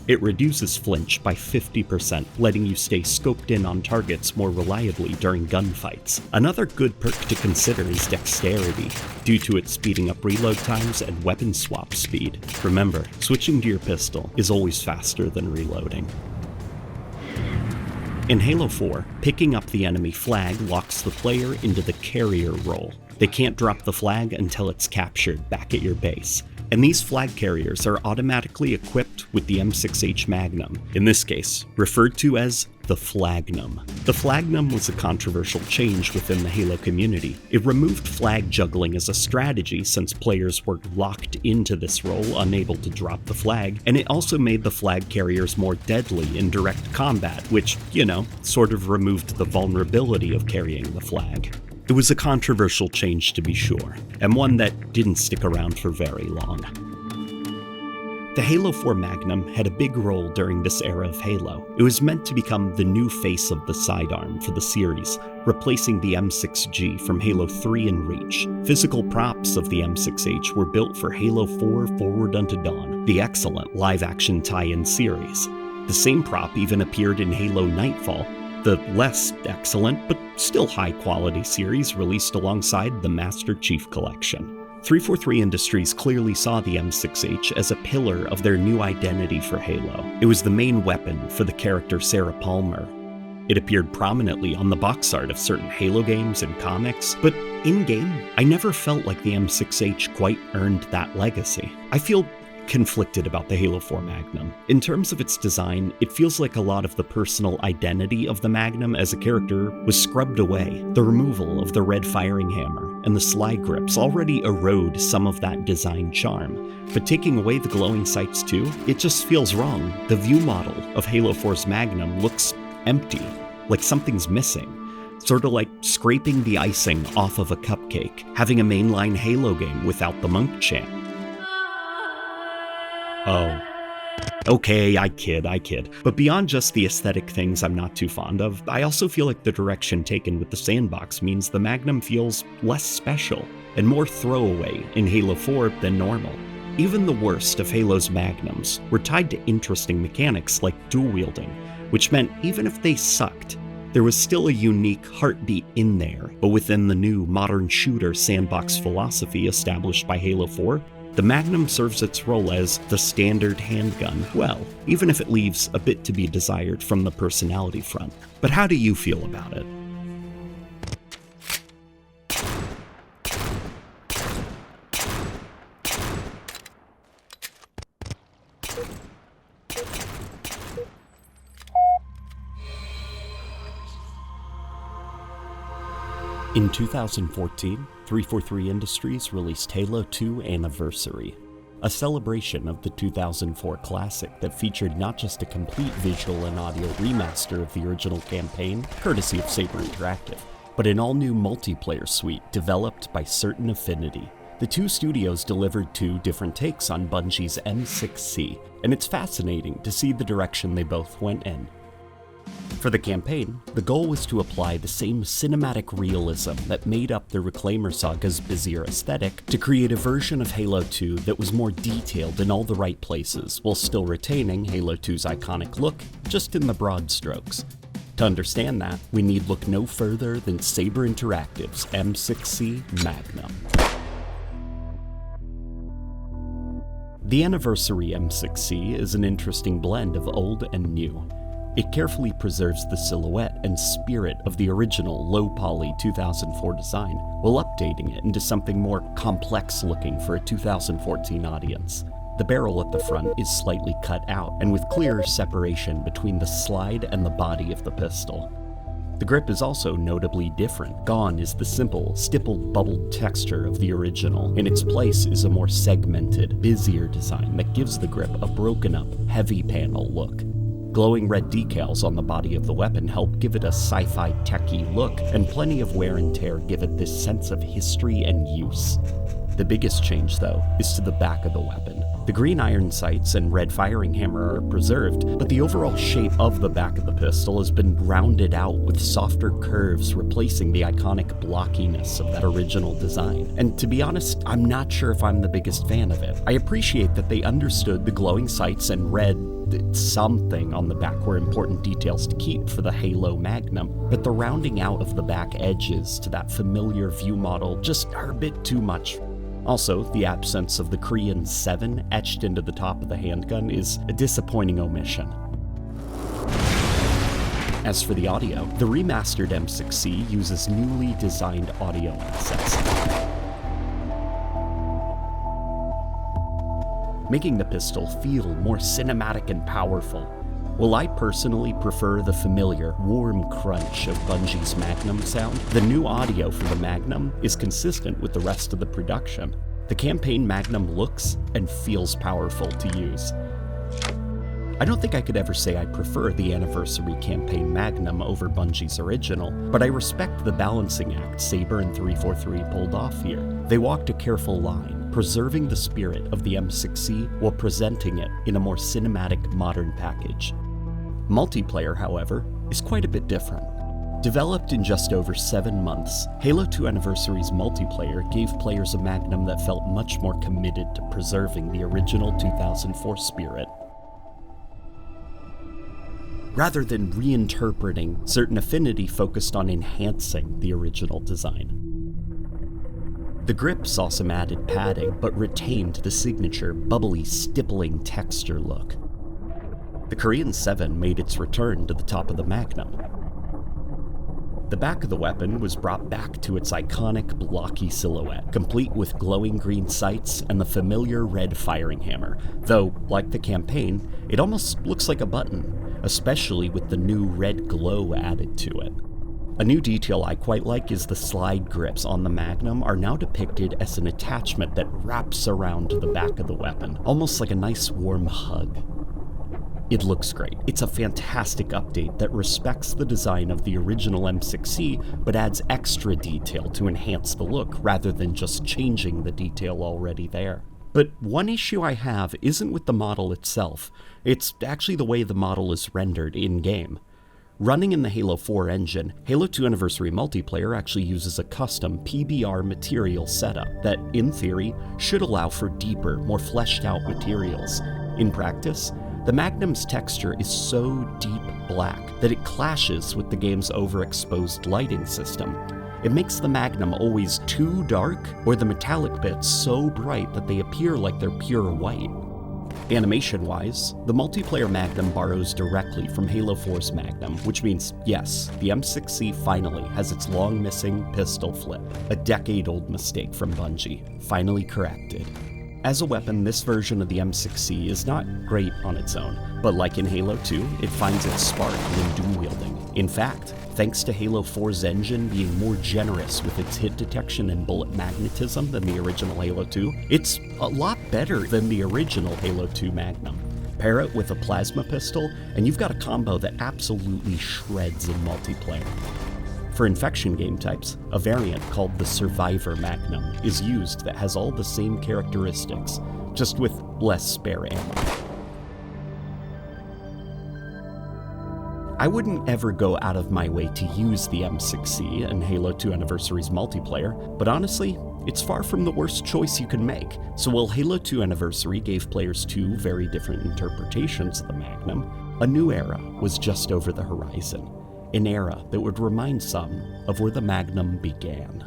It reduces flinch by 50%, letting you stay scoped in on targets more reliably during gunfights. Another good perk to consider is Dexterity, due to its speeding up reload times and weapon swap speed. Remember, switching to your pistol is always faster than reloading. In Halo 4, picking up the enemy flag locks the player into the carrier role. They can't drop the flag until it's captured back at your base. And these flag carriers are automatically equipped with the M6H Magnum, in this case, referred to as the Flagnum. The Flagnum was a controversial change within the Halo community. It removed flag juggling as a strategy since players were locked into this role, unable to drop the flag, and it also made the flag carriers more deadly in direct combat, which, sort of removed the vulnerability of carrying the flag. It was a controversial change to be sure, and one that didn't stick around for very long. The Halo 4 Magnum had a big role during this era of Halo. It was meant to become the new face of the sidearm for the series, replacing the M6G from Halo 3 and Reach. Physical props of the M6H were built for Halo 4 Forward Unto Dawn, the excellent live-action tie-in series. The same prop even appeared in Halo Nightfall, the less excellent but still high-quality series released alongside the Master Chief Collection. 343 Industries clearly saw the M6H as a pillar of their new identity for Halo. It was the main weapon for the character Sarah Palmer. It appeared prominently on the box art of certain Halo games and comics, but in-game, I never felt like the M6H quite earned that legacy. I feel conflicted about the Halo 4 Magnum. In terms of its design, it feels like a lot of the personal identity of the Magnum as a character was scrubbed away. The removal of the red firing hammer and the slide grips already erode some of that design charm, but taking away the glowing sights too, it just feels wrong. The view model of Halo 4's Magnum looks empty, like something's missing. Sort of like scraping the icing off of a cupcake, having a mainline Halo game without the monk chant. Oh. Okay, I kid. But beyond just the aesthetic things I'm not too fond of, I also feel like the direction taken with the sandbox means the Magnum feels less special and more throwaway in Halo 4 than normal. Even the worst of Halo's Magnums were tied to interesting mechanics like dual wielding, which meant even if they sucked, there was still a unique heartbeat in there. But within the new modern shooter sandbox philosophy established by Halo 4, the Magnum serves its role as the standard handgun well, even if it leaves a bit to be desired from the personality front. But how do you feel about it? In 2014, 343 Industries released Halo 2 Anniversary, a celebration of the 2004 classic that featured not just a complete visual and audio remaster of the original campaign, courtesy of Saber Interactive, but an all-new multiplayer suite developed by Certain Affinity. The two studios delivered 2 different takes on Bungie's M6C, and it's fascinating to see the direction they both went in. For the campaign, the goal was to apply the same cinematic realism that made up the Reclaimer saga's busier aesthetic to create a version of Halo 2 that was more detailed in all the right places, while still retaining Halo 2's iconic look, just in the broad strokes. To understand that, we need look no further than Saber Interactive's M6C Magnum. The Anniversary M6C is an interesting blend of old and new. It carefully preserves the silhouette and spirit of the original low-poly 2004 design, while updating it into something more complex looking for a 2014 audience. The barrel at the front is slightly cut out, and with clear separation between the slide and the body of the pistol. The grip is also notably different. Gone is the simple, stippled, bubbled texture of the original. In its place is a more segmented, busier design that gives the grip a broken-up, heavy panel look. Glowing red decals on the body of the weapon help give it a sci-fi techie look, and plenty of wear and tear give it this sense of history and use. The biggest change, though, is to the back of the weapon. The green iron sights and red firing hammer are preserved, but the overall shape of the back of the pistol has been rounded out with softer curves replacing the iconic blockiness of that original design. And to be honest, I'm not sure if I'm the biggest fan of it. I appreciate that they understood the glowing sights and red something on the back were important details to keep for the Halo Magnum, but the rounding out of the back edges to that familiar view model just are a bit too much. Also, the absence of the Korean 7 etched into the top of the handgun is a disappointing omission. As for the audio, the remastered M6C uses newly designed audio assets, making the pistol feel more cinematic and powerful. While I personally prefer the familiar, warm crunch of Bungie's Magnum sound, the new audio for the Magnum is consistent with the rest of the production. The campaign Magnum looks and feels powerful to use. I don't think I could ever say I prefer the Anniversary Campaign Magnum over Bungie's original, but I respect the balancing act Saber and 343 pulled off here. They walked a careful line, preserving the spirit of the M6C while presenting it in a more cinematic, modern package. Multiplayer, however, is quite a bit different. Developed in just over 7 months, Halo 2 Anniversary's multiplayer gave players a Magnum that felt much more committed to preserving the original 2004 spirit. Rather than reinterpreting, certain affinity focused on enhancing the original design. The grip saw some added padding, but retained the signature, bubbly, stippling texture look. The Korean 7 made its return to the top of the Magnum. The back of the weapon was brought back to its iconic blocky silhouette, complete with glowing green sights and the familiar red firing hammer, though, like the campaign, it almost looks like a button, especially with the new red glow added to it. A new detail I quite like is the slide grips on the Magnum are now depicted as an attachment that wraps around the back of the weapon, almost like a nice warm hug. It looks great. It's a fantastic update that respects the design of the original M6C, but adds extra detail to enhance the look rather than just changing the detail already there. But one issue I have isn't with the model itself, it's actually the way the model is rendered in-game. Running in the Halo 4 engine, Halo 2 Anniversary Multiplayer actually uses a custom PBR material setup that, in theory, should allow for deeper, more fleshed out materials. In practice, the Magnum's texture is so deep black that it clashes with the game's overexposed lighting system. It makes the Magnum always too dark, or the metallic bits so bright that they appear like they're pure white. Animation-wise, the multiplayer Magnum borrows directly from Halo 4's Magnum, which means, yes, the M6C finally has its long-missing pistol flip, a decade-old mistake from Bungie, finally corrected. As a weapon, this version of the M6C is not great on its own, but like in Halo 2, it finds its spark when dual-wielding. In fact, thanks to Halo 4's engine being more generous with its hit detection and bullet magnetism than the original Halo 2, it's a lot better than the original Halo 2 Magnum. Pair it with a plasma pistol, and you've got a combo that absolutely shreds in multiplayer. For infection game types, a variant called the Survivor Magnum is used that has all the same characteristics, just with less spare ammo. I wouldn't ever go out of my way to use the M6C in Halo 2 Anniversary's multiplayer, but honestly, it's far from the worst choice you can make. So while Halo 2 Anniversary gave players two very different interpretations of the Magnum, a new era was just over the horizon. An era that would remind some of where the Magnum began.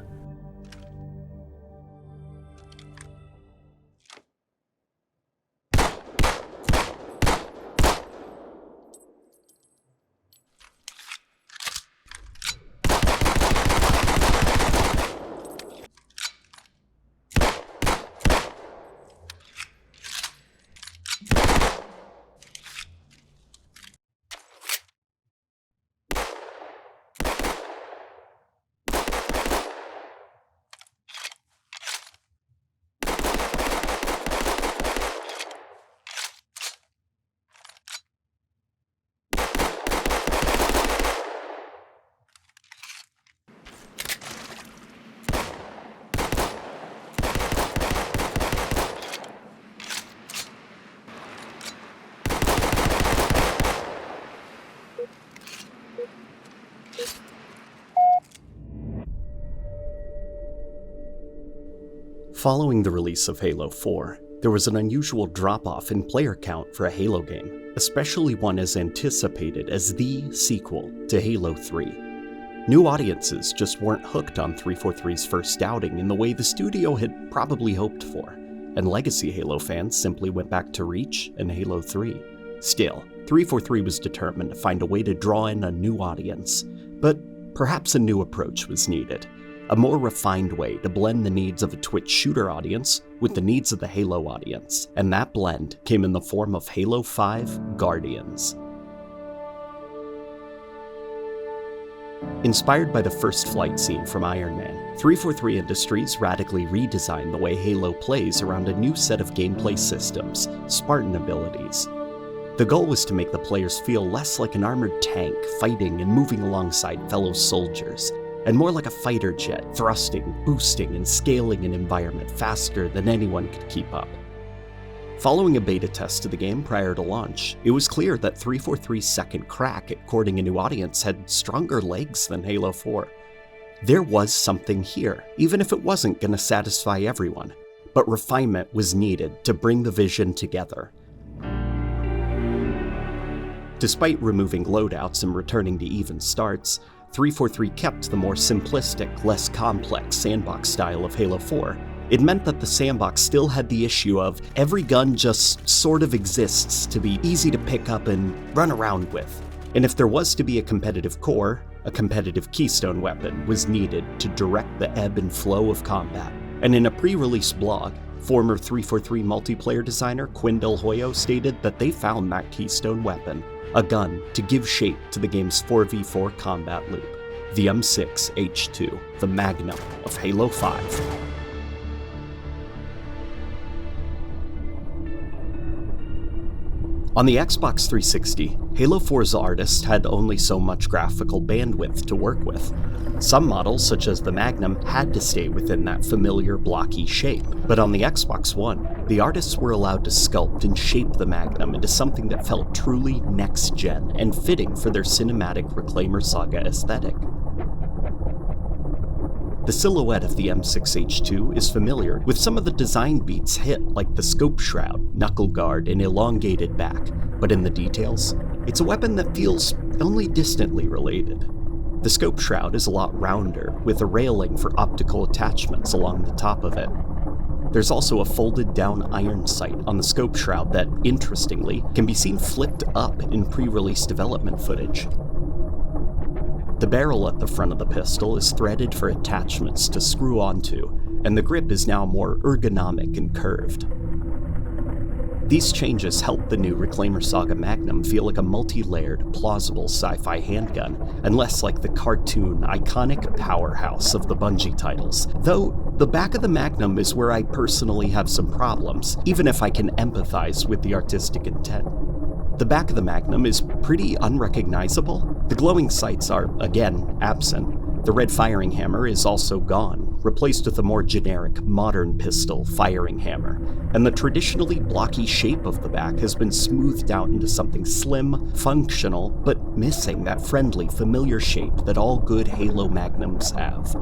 Following the release of Halo 4, there was an unusual drop-off in player count for a Halo game, especially one as anticipated as the sequel to Halo 3. New audiences just weren't hooked on 343's first outing in the way the studio had probably hoped for, and legacy Halo fans simply went back to Reach and Halo 3. Still, 343 was determined to find a way to draw in a new audience, but perhaps a new approach was needed. A more refined way to blend the needs of a Twitch shooter audience with the needs of the Halo audience, and that blend came in the form of Halo 5 Guardians. Inspired by the first flight scene from Iron Man, 343 Industries radically redesigned the way Halo plays around a new set of gameplay systems, Spartan abilities. The goal was to make the players feel less like an armored tank fighting and moving alongside fellow soldiers, and more like a fighter jet, thrusting, boosting, and scaling an environment faster than anyone could keep up. Following a beta test of the game prior to launch, it was clear that 343's second crack at courting a new audience had stronger legs than Halo 4. There was something here, even if it wasn't going to satisfy everyone, but refinement was needed to bring the vision together. Despite removing loadouts and returning to even starts, 343 kept the more simplistic, less complex sandbox style of Halo 4. It meant that the sandbox still had the issue of every gun just sort of exists to be easy to pick up and run around with. And if there was to be a competitive core, a competitive keystone weapon was needed to direct the ebb and flow of combat. And in a pre-release blog, former 343 multiplayer designer Quinn Del Hoyo stated that they found that keystone weapon, a gun to give shape to the game's 4v4 combat loop, the M6H2, the Magnum of Halo 5. On the Xbox 360, Halo 4's artists had only so much graphical bandwidth to work with. Some models, such as the Magnum, had to stay within that familiar blocky shape, but on the Xbox One, the artists were allowed to sculpt and shape the Magnum into something that felt truly next-gen and fitting for their cinematic Reclaimer Saga aesthetic. The silhouette of the M6H2 is familiar, with some of the design beats hit like the scope shroud, knuckle guard, and elongated back, but in the details, it's a weapon that feels only distantly related. The scope shroud is a lot rounder, with a railing for optical attachments along the top of it. There's also a folded down iron sight on the scope shroud that, interestingly, can be seen flipped up in pre-release development footage. The barrel at the front of the pistol is threaded for attachments to screw onto, and the grip is now more ergonomic and curved. These changes help the new Reclaimer Saga Magnum feel like a multi-layered, plausible sci-fi handgun, and less like the cartoon, iconic powerhouse of the Bungie titles. Though, the back of the Magnum is where I personally have some problems, even if I can empathize with the artistic intent. The back of the Magnum is pretty unrecognizable. The glowing sights are, again, absent. The red firing hammer is also gone, replaced with a more generic, modern pistol firing hammer, and the traditionally blocky shape of the back has been smoothed out into something slim, functional, but missing that friendly, familiar shape that all good Halo Magnums have.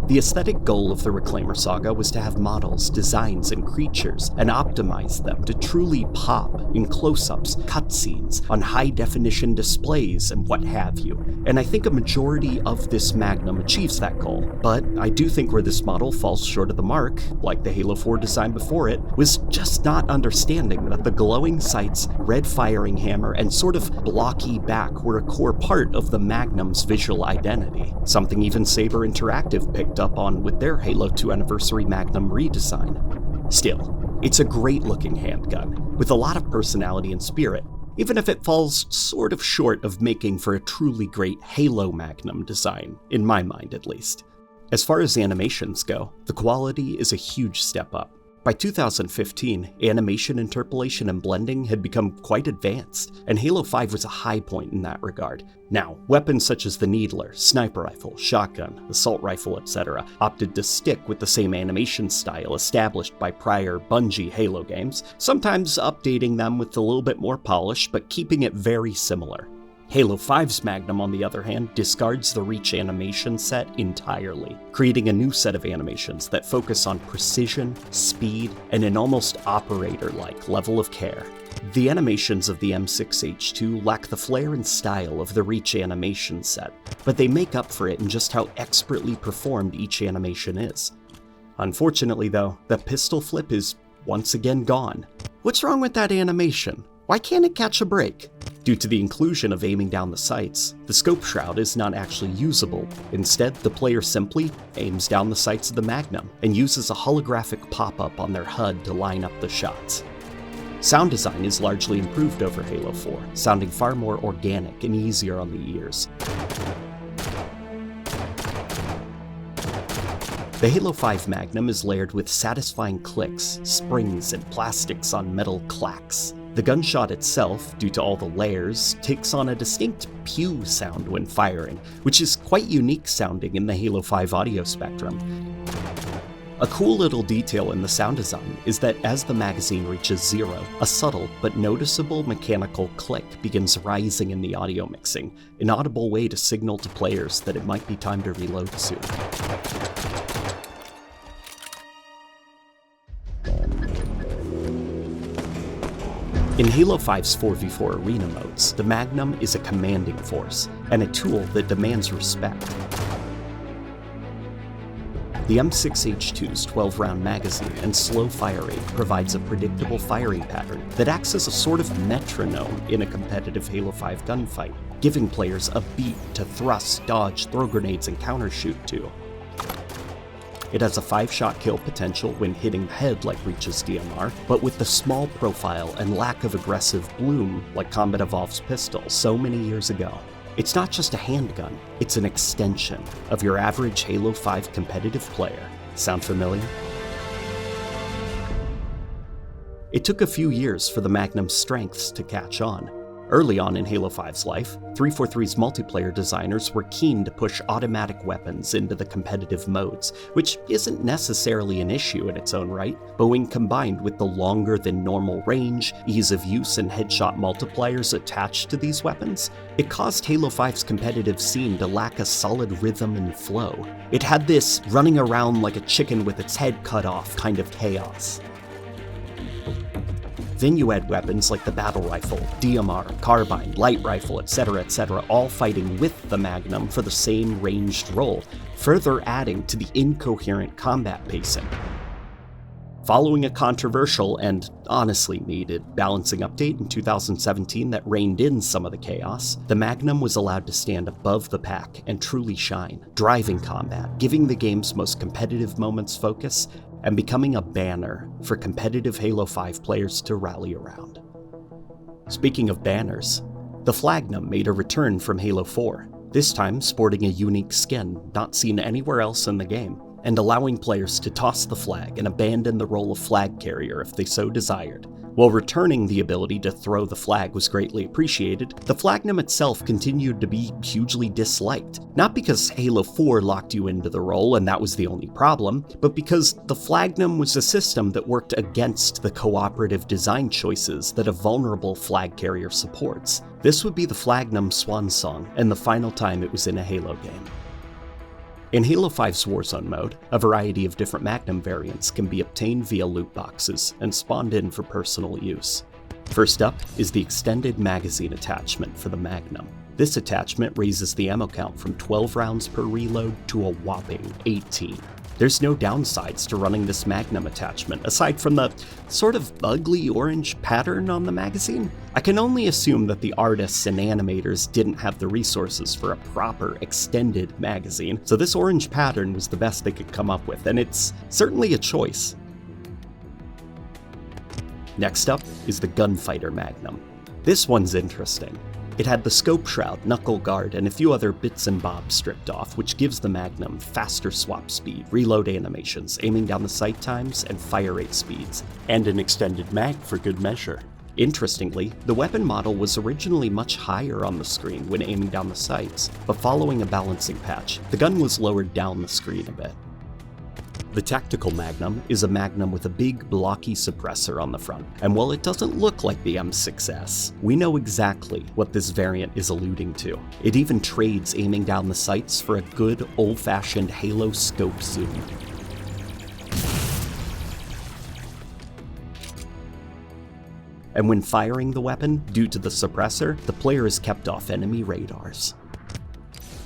The aesthetic goal of the Reclaimer Saga was to have models, designs, and creatures, and optimize them to truly pop in close-ups, cutscenes, on high-definition displays, and what have you. And I think a majority of this Magnum achieves that goal, but I do think where this model falls short of the mark, like the Halo 4 design before it, was just not understanding that the glowing sights, red firing hammer, and sort of blocky back were a core part of the Magnum's visual identity, something even Saber Interactive picked up on with their Halo 2 Anniversary Magnum redesign. Still, it's a great-looking handgun, with a lot of personality and spirit, even if it falls sort of short of making for a truly great Halo Magnum design, in my mind at least. As far as animations go, the quality is a huge step up. By 2015, animation interpolation and blending had become quite advanced, and Halo 5 was a high point in that regard. Now, weapons such as the Needler, sniper rifle, shotgun, assault rifle, etc. opted to stick with the same animation style established by prior Bungie Halo games, sometimes updating them with a little bit more polish, but keeping it very similar. Halo 5's Magnum, on the other hand, discards the reach animation set entirely, creating a new set of animations that focus on precision, speed, and an almost operator-like level of care. The animations of the M6H2 lack the flair and style of the reach animation set, but they make up for it in just how expertly performed each animation is. Unfortunately though, the pistol flip is once again gone. What's wrong with that animation? Why can't it catch a break? Due to the inclusion of aiming down the sights, the scope shroud is not actually usable. Instead, the player simply aims down the sights of the Magnum and uses a holographic pop-up on their HUD to line up the shots. Sound design is largely improved over Halo 4, sounding far more organic and easier on the ears. The Halo 5 Magnum is layered with satisfying clicks, springs, and plastics on metal clacks. The gunshot itself, due to all the layers, takes on a distinct pew sound when firing, which is quite unique sounding in the Halo 5 audio spectrum. A cool little detail in the sound design is that as the magazine reaches zero, a subtle but noticeable mechanical click begins rising in the audio mixing, an audible way to signal to players that it might be time to reload soon. In Halo 5's 4v4 arena modes, the Magnum is a commanding force, and a tool that demands respect. The M6H2's 12-round magazine and slow fire rate provides a predictable firing pattern that acts as a sort of metronome in a competitive Halo 5 gunfight, giving players a beat to thrust, dodge, throw grenades, and countershoot to. It has a 5-shot kill potential when hitting the head like Reach's DMR, but with the small profile and lack of aggressive bloom like Combat Evolved's pistol so many years ago. It's not just a handgun, it's an extension of your average Halo 5 competitive player. Sound familiar? It took a few years for the Magnum's strengths to catch on. Early on in Halo 5's life, 343's multiplayer designers were keen to push automatic weapons into the competitive modes, which isn't necessarily an issue in its own right, but when combined with the longer than normal range, ease of use, and headshot multipliers attached to these weapons, it caused Halo 5's competitive scene to lack a solid rhythm and flow. It had this running around like a chicken with its head cut off kind of chaos. Then you add weapons like the battle rifle, DMR, carbine, light rifle, etc., all fighting with the Magnum for the same ranged role, further adding to the incoherent combat pacing. Following a controversial and honestly needed balancing update in 2017 that reined in some of the chaos, the Magnum was allowed to stand above the pack and truly shine, driving combat, giving the game's most competitive moments focus, and becoming a banner for competitive Halo 5 players to rally around. Speaking of banners, the Flagnum made a return from Halo 4, this time sporting a unique skin not seen anywhere else in the game, and allowing players to toss the flag and abandon the role of flag carrier if they so desired. While returning the ability to throw the flag was greatly appreciated, the Flagnum itself continued to be hugely disliked. Not because Halo 4 locked you into the role and that was the only problem, but because the Flagnum was a system that worked against the cooperative design choices that a vulnerable flag carrier supports. This would be the Flagnum's swan song and the final time it was in a Halo game. In Halo 5's Warzone mode, a variety of different Magnum variants can be obtained via loot boxes and spawned in for personal use. First up is the extended magazine attachment for the Magnum. This attachment raises the ammo count from 12 rounds per reload to a whopping 18. There's no downsides to running this Magnum attachment, aside from the sort of ugly orange pattern on the magazine. I can only assume that the artists and animators didn't have the resources for a proper extended magazine, so this orange pattern was the best they could come up with, and it's certainly a choice. Next up is the Gunfighter Magnum. This one's interesting. It had the scope shroud, knuckle guard, and a few other bits and bobs stripped off, which gives the Magnum faster swap speed, reload animations, aiming down the sight times, and fire rate speeds, and an extended mag for good measure. Interestingly, the weapon model was originally much higher on the screen when aiming down the sights, but following a balancing patch, the gun was lowered down the screen a bit. The Tactical Magnum is a Magnum with a big, blocky suppressor on the front, and while it doesn't look like the M6S, we know exactly what this variant is alluding to. It even trades aiming down the sights for a good, old-fashioned Halo scope zoom. And when firing the weapon, due to the suppressor, the player is kept off enemy radars.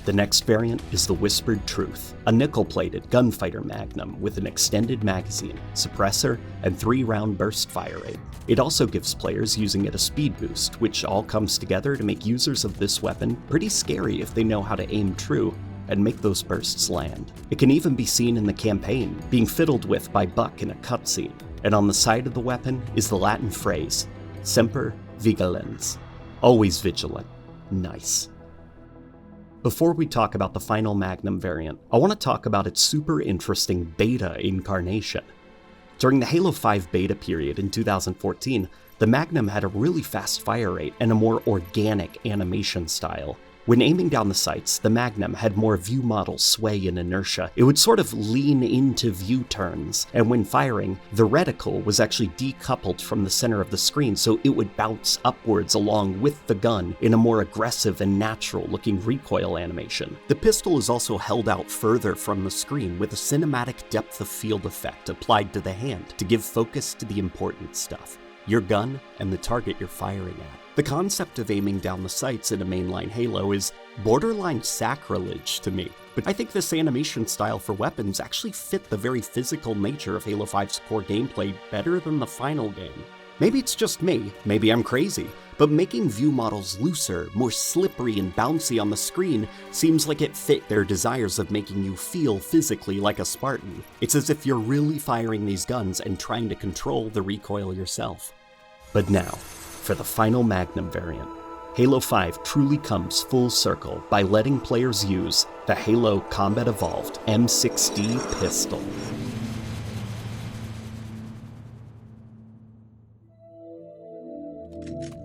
The next variant is the Whispered Truth, a nickel-plated gunfighter Magnum with an extended magazine, suppressor, and 3-round burst fire rate. It also gives players using it a speed boost, which all comes together to make users of this weapon pretty scary if they know how to aim true and make those bursts land. It can even be seen in the campaign, being fiddled with by Buck in a cutscene. And on the side of the weapon is the Latin phrase, Semper Vigilans, always vigilant. Nice. Before we talk about the final Magnum variant, I want to talk about its super interesting beta incarnation. During the Halo 5 beta period in 2014, the Magnum had a really fast fire rate and a more organic animation style. When aiming down the sights, the Magnum had more view model sway and inertia. It would sort of lean into view turns, and when firing, the reticle was actually decoupled from the center of the screen, so it would bounce upwards along with the gun in a more aggressive and natural-looking recoil animation. The pistol is also held out further from the screen with a cinematic depth of field effect applied to the hand to give focus to the important stuff, your gun and the target you're firing at. The concept of aiming down the sights in a mainline Halo is borderline sacrilege to me, but I think this animation style for weapons actually fit the very physical nature of Halo 5's core gameplay better than the final game. Maybe it's just me, maybe I'm crazy, but making view models looser, more slippery and bouncy on the screen seems like it fit their desires of making you feel physically like a Spartan. It's as if you're really firing these guns and trying to control the recoil yourself. But now, for the final Magnum variant, Halo 5 truly comes full circle by letting players use the Halo Combat Evolved M6D Pistol.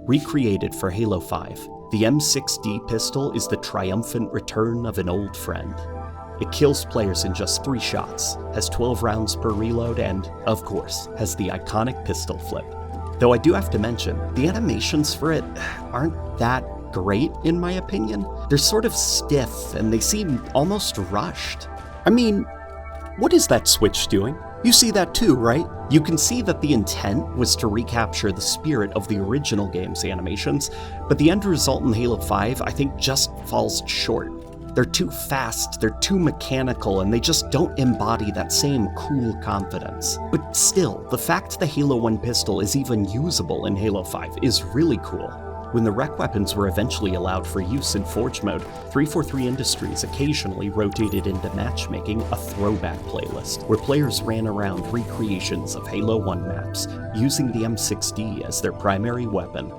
Recreated for Halo 5, the M6D Pistol is the triumphant return of an old friend. It kills players in just 3 shots, has 12 rounds per reload, and, of course, has the iconic pistol flip. Though I do have to mention, the animations for it aren't that great in my opinion. They're sort of stiff and they seem almost rushed. I mean, what is that switch doing? You see that too, right? You can see that the intent was to recapture the spirit of the original game's animations, but the end result in Halo 5 I think just falls short. They're too fast, they're too mechanical, and they just don't embody that same cool confidence. But still, the fact the Halo 1 pistol is even usable in Halo 5 is really cool. When the rec weapons were eventually allowed for use in Forge mode, 343 Industries occasionally rotated into matchmaking a throwback playlist, where players ran around recreations of Halo 1 maps, using the M6D as their primary weapon.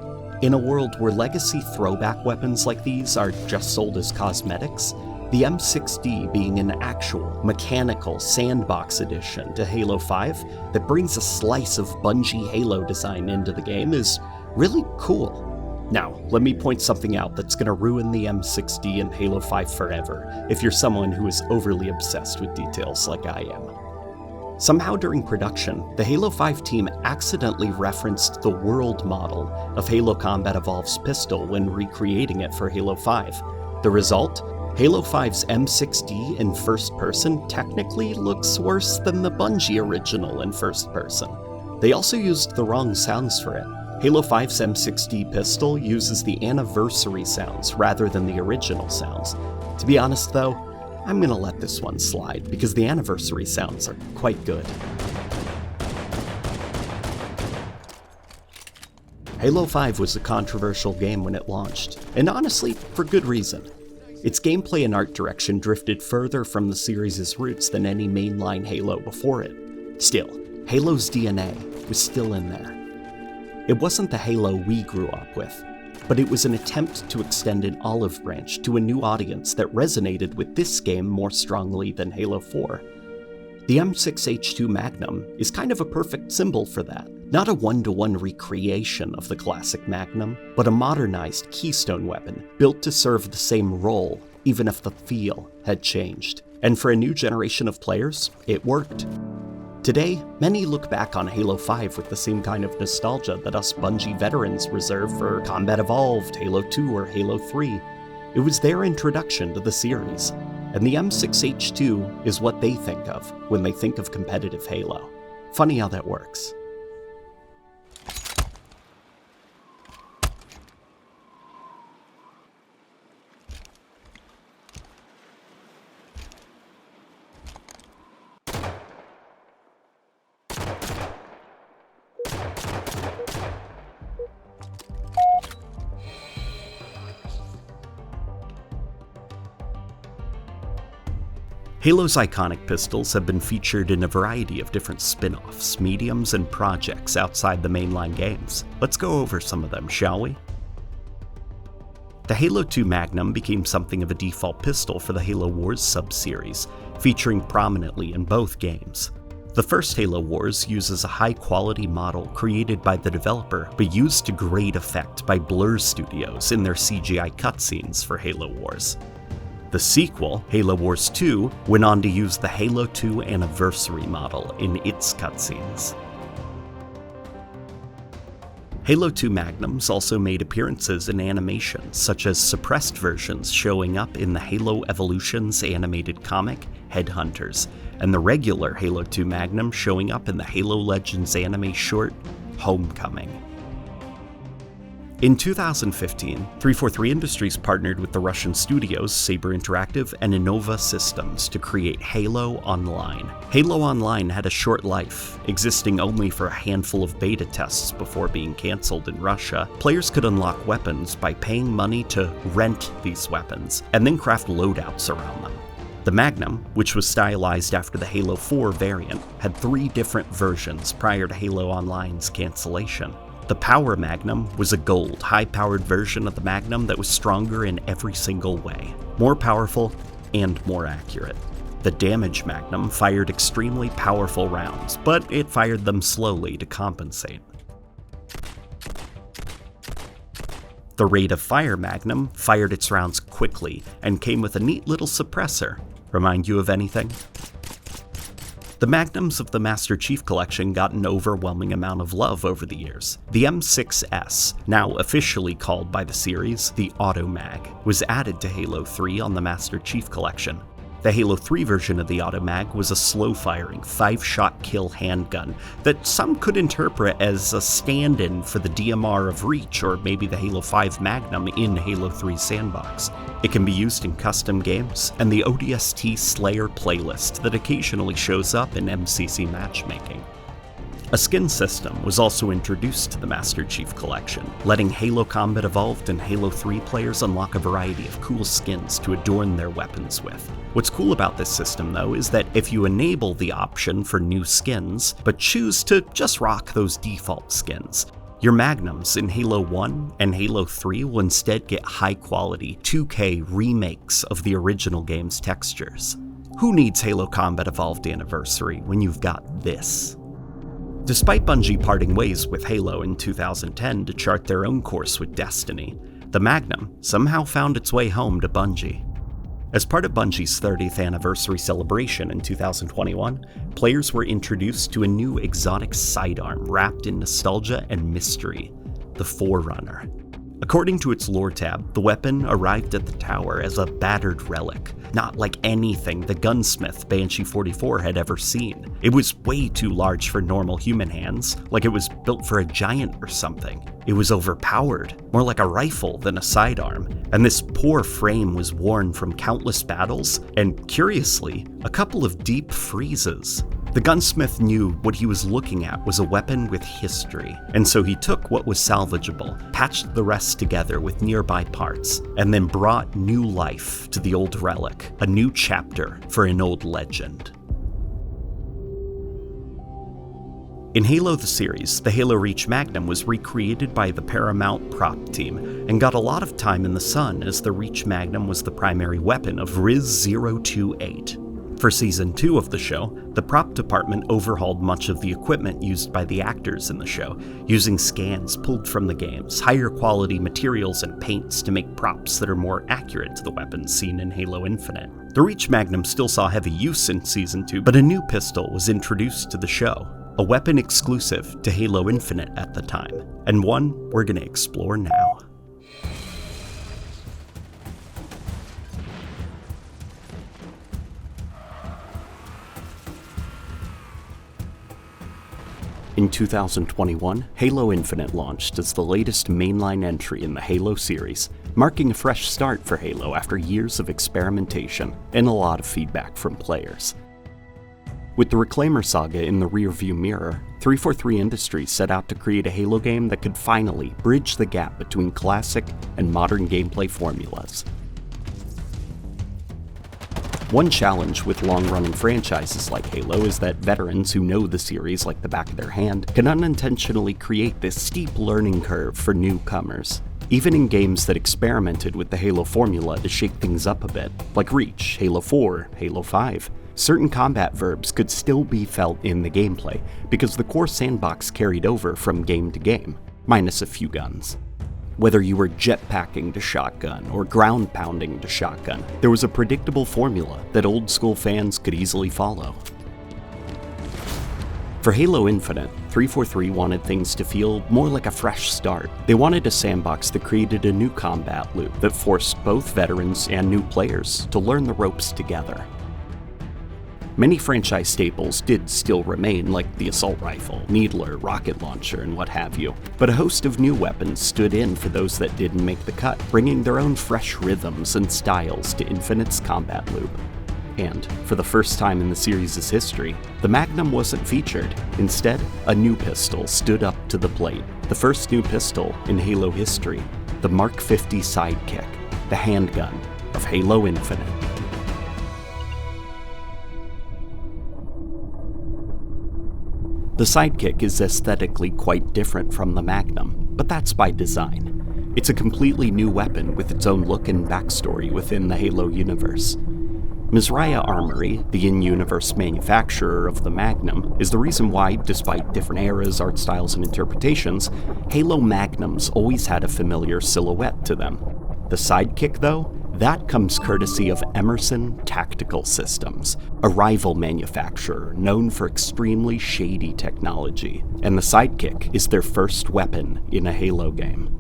In a world where legacy throwback weapons like these are just sold as cosmetics, the M6D being an actual, mechanical sandbox addition to Halo 5 that brings a slice of Bungie Halo design into the game is really cool. Now, let me point something out that's going to ruin the M6D in Halo 5 forever, if you're someone who is overly obsessed with details like I am. Somehow during production, the Halo 5 team accidentally referenced the world model of Halo Combat Evolved's pistol when recreating it for Halo 5. The result? Halo 5's M6D in first person technically looks worse than the Bungie original in first person. They also used the wrong sounds for it. Halo 5's M6D pistol uses the anniversary sounds rather than the original sounds. To be honest though, I'm gonna let this one slide because the anniversary sounds are quite good. Halo 5 was a controversial game when it launched, and honestly, for good reason. Its gameplay and art direction drifted further from the series' roots than any mainline Halo before it. Still, Halo's DNA was still in there. It wasn't the Halo we grew up with, but it was an attempt to extend an olive branch to a new audience that resonated with this game more strongly than Halo 4. The M6H2 Magnum is kind of a perfect symbol for that. Not a one-to-one recreation of the classic Magnum, but a modernized keystone weapon built to serve the same role, even if the feel had changed. And for a new generation of players, it worked. Today, many look back on Halo 5 with the same kind of nostalgia that us Bungie veterans reserve for Combat Evolved, Halo 2, or Halo 3. It was their introduction to the series, and the M6H2 is what they think of when they think of competitive Halo. Funny how that works. Halo's iconic pistols have been featured in a variety of different spin-offs, mediums, and projects outside the mainline games. Let's go over some of them, shall we? The Halo 2 Magnum became something of a default pistol for the Halo Wars sub-series, featuring prominently in both games. The first Halo Wars uses a high-quality model created by the developer, but used to great effect by HaloStudios in their CGI cutscenes for Halo Wars. The sequel, Halo Wars 2, went on to use the Halo 2 Anniversary model in its cutscenes. Halo 2 Magnums also made appearances in animations, such as suppressed versions showing up in the Halo Evolutions animated comic, Headhunters, and the regular Halo 2 Magnum showing up in the Halo Legends anime short, Homecoming. In 2015, 343 Industries partnered with the Russian studios Saber Interactive and Innova Systems to create Halo Online. Halo Online had a short life, existing only for a handful of beta tests before being cancelled in Russia. Players could unlock weapons by paying money to rent these weapons, and then craft loadouts around them. The Magnum, which was stylized after the Halo 4 variant, had 3 different versions prior to Halo Online's cancellation. The Power Magnum was a gold, high-powered version of the Magnum that was stronger in every single way, more powerful and more accurate. The Damage Magnum fired extremely powerful rounds, but it fired them slowly to compensate. The Rate of Fire Magnum fired its rounds quickly and came with a neat little suppressor. Remind you of anything? The Magnums of the Master Chief Collection got an overwhelming amount of love over the years. The M6S, now officially called by the series the Auto Mag, was added to Halo 3 on the Master Chief Collection. The Halo 3 version of the Auto Mag was a slow-firing, 5-shot kill handgun that some could interpret as a stand-in for the DMR of Reach or maybe the Halo 5 Magnum in Halo 3 Sandbox. It can be used in custom games and the ODST Slayer playlist that occasionally shows up in MCC matchmaking. A skin system was also introduced to the Master Chief Collection, letting Halo Combat Evolved and Halo 3 players unlock a variety of cool skins to adorn their weapons with. What's cool about this system, though, is that if you enable the option for new skins, but choose to just rock those default skins, your Magnums in Halo 1 and Halo 3 will instead get high-quality 2K remakes of the original game's textures. Who needs Halo Combat Evolved Anniversary when you've got this? Despite Bungie parting ways with Halo in 2010 to chart their own course with Destiny, the Magnum somehow found its way home to Bungie. As part of Bungie's 30th anniversary celebration in 2021, players were introduced to a new exotic sidearm wrapped in nostalgia and mystery, the Forerunner. According to its lore tab, the weapon arrived at the tower as a battered relic, not like anything the gunsmith Banshee 44 had ever seen. It was way too large for normal human hands, like it was built for a giant or something. It was overpowered, more like a rifle than a sidearm, and this poor frame was worn from countless battles and, curiously, a couple of deep freezes. The gunsmith knew what he was looking at was a weapon with history, and so he took what was salvageable, patched the rest together with nearby parts, and then brought new life to the old relic, a new chapter for an old legend. In Halo the series, the Halo Reach Magnum was recreated by the Paramount prop team and got a lot of time in the sun as the Reach Magnum was the primary weapon of Riz-028. For Season 2 of the show, the prop department overhauled much of the equipment used by the actors in the show, using scans pulled from the games, higher quality materials and paints to make props that are more accurate to the weapons seen in Halo Infinite. The Reach Magnum still saw heavy use in Season 2, but a new pistol was introduced to the show, a weapon exclusive to Halo Infinite at the time, and one we're going to explore now. In 2021, Halo Infinite launched as the latest mainline entry in the Halo series, marking a fresh start for Halo after years of experimentation and a lot of feedback from players. With the Reclaimer saga in the rearview mirror, 343 Industries set out to create a Halo game that could finally bridge the gap between classic and modern gameplay formulas. One challenge with long-running franchises like Halo is that veterans who know the series like the back of their hand can unintentionally create this steep learning curve for newcomers. Even in games that experimented with the Halo formula to shake things up a bit, like Reach, Halo 4, Halo 5, certain combat verbs could still be felt in the gameplay because the core sandbox carried over from game to game, minus a few guns. Whether you were jetpacking to shotgun or ground pounding to shotgun, there was a predictable formula that old school fans could easily follow. For Halo Infinite, 343 wanted things to feel more like a fresh start. They wanted a sandbox that created a new combat loop that forced both veterans and new players to learn the ropes together. Many franchise staples did still remain, like the assault rifle, needler, rocket launcher, and what have you, but a host of new weapons stood in for those that didn't make the cut, bringing their own fresh rhythms and styles to Infinite's combat loop. And, for the first time in the series' history, the Magnum wasn't featured. Instead, a new pistol stood up to the plate, the first new pistol in Halo history, the Mark 50 Sidekick, the handgun of Halo Infinite. The Sidekick is aesthetically quite different from the Magnum, but that's by design. It's a completely new weapon with its own look and backstory within the Halo universe. Mizraya Armory, the in-universe manufacturer of the Magnum, is the reason why, despite different eras, art styles, and interpretations, Halo Magnums always had a familiar silhouette to them. The Sidekick, though, that comes courtesy of Emerson Tactical Systems, a rival manufacturer known for extremely shady technology, and the Sidekick is their first weapon in a Halo game.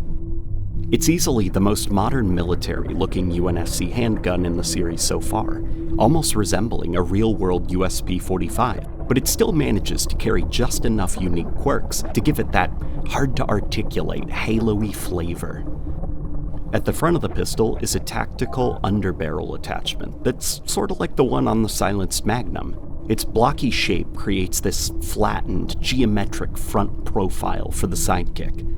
It's easily the most modern military-looking UNSC handgun in the series so far, almost resembling a real-world USP-45, but it still manages to carry just enough unique quirks to give it that hard-to-articulate Halo-y flavor. At the front of the pistol is a tactical underbarrel attachment that's sort of like the one on the silenced Magnum. Its blocky shape creates this flattened, geometric front profile for the Sidekick.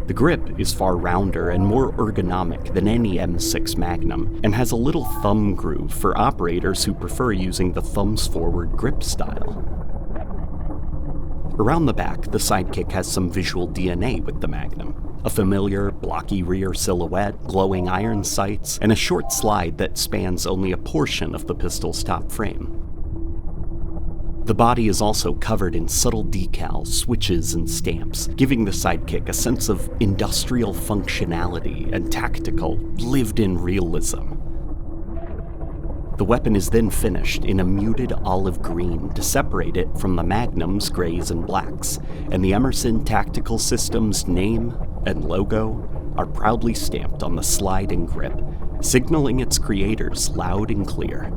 The grip is far rounder and more ergonomic than any M6 Magnum, and has a little thumb groove for operators who prefer using the thumbs-forward grip style. Around the back, the Sidekick has some visual DNA with the Magnum. A familiar, blocky rear silhouette, glowing iron sights, and a short slide that spans only a portion of the pistol's top frame. The body is also covered in subtle decals, switches, and stamps, giving the Sidekick a sense of industrial functionality and tactical, lived-in realism. The weapon is then finished in a muted olive green to separate it from the Magnum's grays and blacks, and the Emerson Tactical Systems name and logo are proudly stamped on the slide and grip, signaling its creators loud and clear.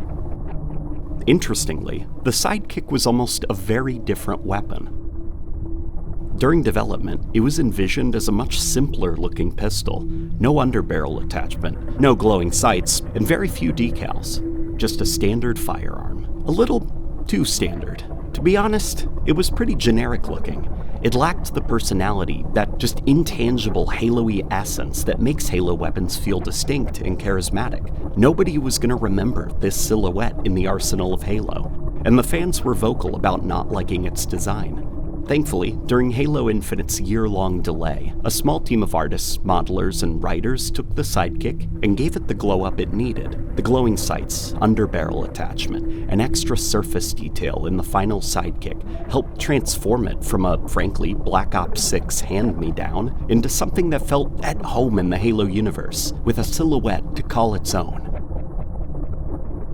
Interestingly, the Sidekick was almost a very different weapon. During development, it was envisioned as a much simpler-looking pistol, no underbarrel attachment, no glowing sights, and very few decals. Just a standard firearm. A little too standard. To be honest, it was pretty generic looking. It lacked the personality, that just intangible Halo-y essence that makes Halo weapons feel distinct and charismatic. Nobody was going to remember this silhouette in the arsenal of Halo, and the fans were vocal about not liking its design. Thankfully, during Halo Infinite's year-long delay, a small team of artists, modelers, and writers took the sidekick and gave it the glow-up it needed. The glowing sights, underbarrel attachment, and extra surface detail in the final sidekick helped transform it from a, frankly, Black Ops 6 hand-me-down into something that felt at home in the Halo universe, with a silhouette to call its own.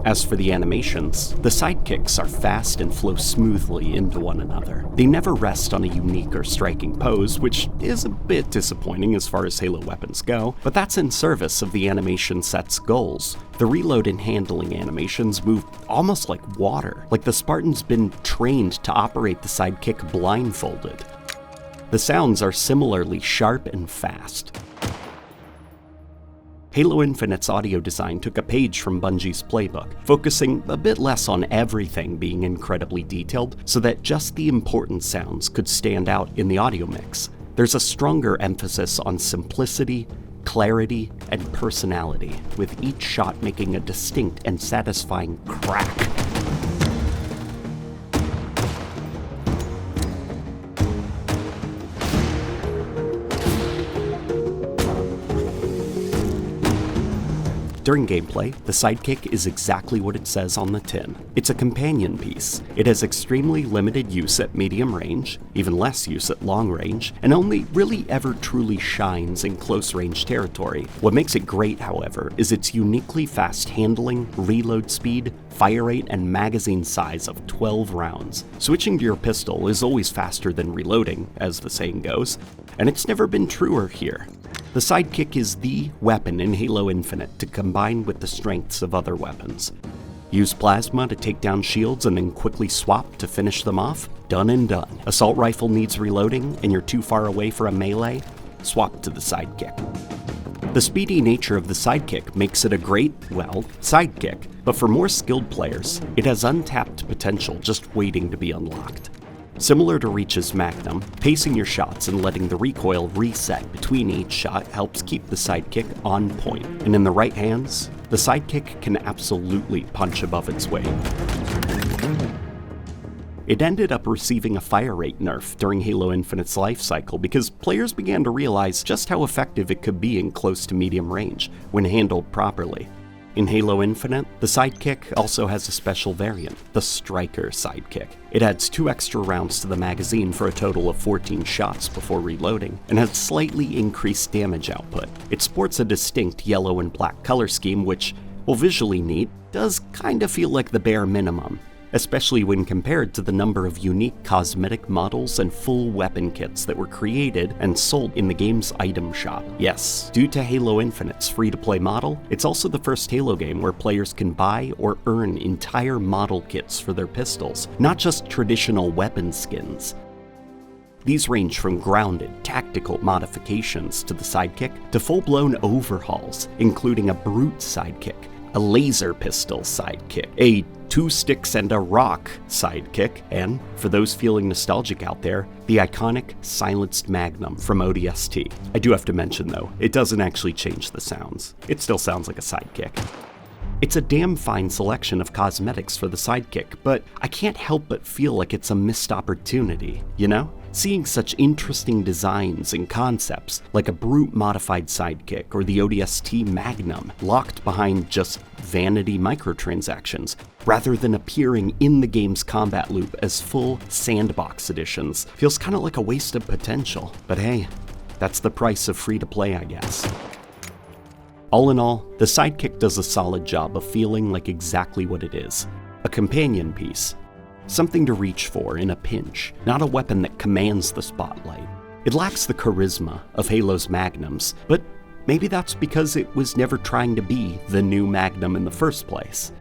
As for the animations, the sidekicks are fast and flow smoothly into one another. They never rest on a unique or striking pose, which is a bit disappointing as far as Halo weapons go, but that's in service of the animation set's goals. The reload and handling animations move almost like water, like the Spartan's been trained to operate the sidekick blindfolded. The sounds are similarly sharp and fast. Halo Infinite's audio design took a page from Bungie's playbook, focusing a bit less on everything being incredibly detailed so that just the important sounds could stand out in the audio mix. There's a stronger emphasis on simplicity, clarity, and personality, with each shot making a distinct and satisfying crack. During gameplay, the sidekick is exactly what it says on the tin. It's a companion piece. It has extremely limited use at medium range, even less use at long range, and only really ever truly shines in close range territory. What makes it great, however, is its uniquely fast handling, reload speed, fire rate, and magazine size of 12 rounds. Switching to your pistol is always faster than reloading, as the saying goes, and it's never been truer here. The sidekick is the weapon in Halo Infinite to combine with the strengths of other weapons. Use plasma to take down shields and then quickly swap to finish them off? Done and done. Assault rifle needs reloading and you're too far away for a melee? Swap to the sidekick. The speedy nature of the sidekick makes it a great, well, sidekick, but for more skilled players, it has untapped potential just waiting to be unlocked. Similar to Reach's Magnum, pacing your shots and letting the recoil reset between each shot helps keep the sidekick on point, and in the right hands, the sidekick can absolutely punch above its weight. It ended up receiving a fire rate nerf during Halo Infinite's life cycle because players began to realize just how effective it could be in close to medium range when handled properly. In Halo Infinite, the sidekick also has a special variant, the Striker sidekick. It adds 2 extra rounds to the magazine for a total of 14 shots before reloading, and has slightly increased damage output. It sports a distinct yellow and black color scheme which, while visually neat, does kinda feel like the bare minimum, especially when compared to the number of unique cosmetic models and full weapon kits that were created and sold in the game's item shop. Yes, due to Halo Infinite's free-to-play model, it's also the first Halo game where players can buy or earn entire model kits for their pistols, not just traditional weapon skins. These range from grounded, tactical modifications to the sidekick to full-blown overhauls, including a brute sidekick, a laser pistol sidekick, a 2 sticks and a rock sidekick, and, for those feeling nostalgic out there, the iconic silenced Magnum from ODST. I do have to mention though, it doesn't actually change the sounds. It still sounds like a sidekick. It's a damn fine selection of cosmetics for the sidekick, but I can't help but feel like it's a missed opportunity, you know? Seeing such interesting designs and concepts, like a brute modified sidekick or the ODST Magnum, locked behind just vanity microtransactions, rather than appearing in the game's combat loop as full sandbox editions, feels kinda like a waste of potential. But hey, that's the price of free-to-play, I guess. All in all, the sidekick does a solid job of feeling like exactly what it is, a companion piece. Something to reach for in a pinch, not a weapon that commands the spotlight. It lacks the charisma of Halo's Magnums, but maybe that's because it was never trying to be the new Magnum in the first place.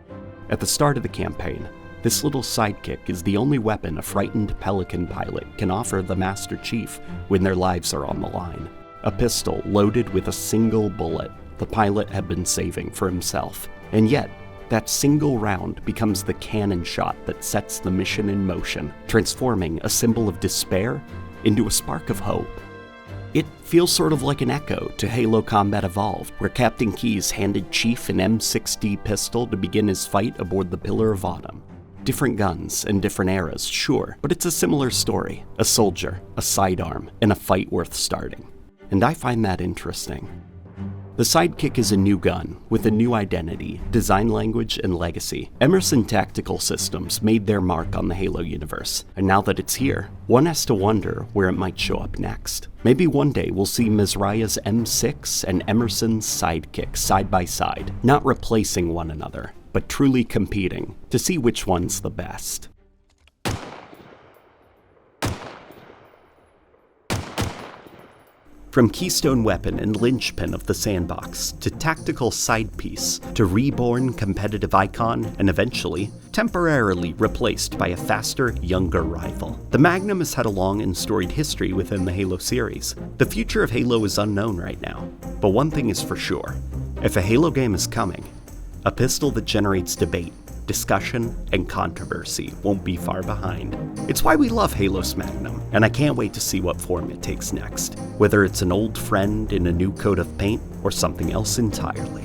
At the start of the campaign, this little sidekick is the only weapon a frightened Pelican pilot can offer the Master Chief when their lives are on the line. A pistol loaded with a single bullet the pilot had been saving for himself, and yet, that single round becomes the cannon shot that sets the mission in motion, transforming a symbol of despair into a spark of hope. It feels sort of like an echo to Halo Combat Evolved, where Captain Keyes handed Chief an M6D Pistol to begin his fight aboard the Pillar of Autumn. Different guns and different eras, sure, but it's a similar story. A soldier, a sidearm, and a fight worth starting. And I find that interesting. The Sidekick is a new gun, with a new identity, design language, and legacy. Emerson Tactical Systems made their mark on the Halo universe, and now that it's here, one has to wonder where it might show up next. Maybe one day we'll see Mizraya's M6 and Emerson's Sidekick side by side, not replacing one another, but truly competing, to see which one's the best. From keystone weapon and linchpin of the sandbox, to tactical side piece, to reborn competitive icon, and eventually, temporarily replaced by a faster, younger rival. The Magnum has had a long and storied history within the Halo series. The future of Halo is unknown right now, but one thing is for sure. If a Halo game is coming, a pistol that generates debate, discussion, and controversy won't be far behind. It's why we love Halo Magnum, and I can't wait to see what form it takes next, whether it's an old friend in a new coat of paint or something else entirely.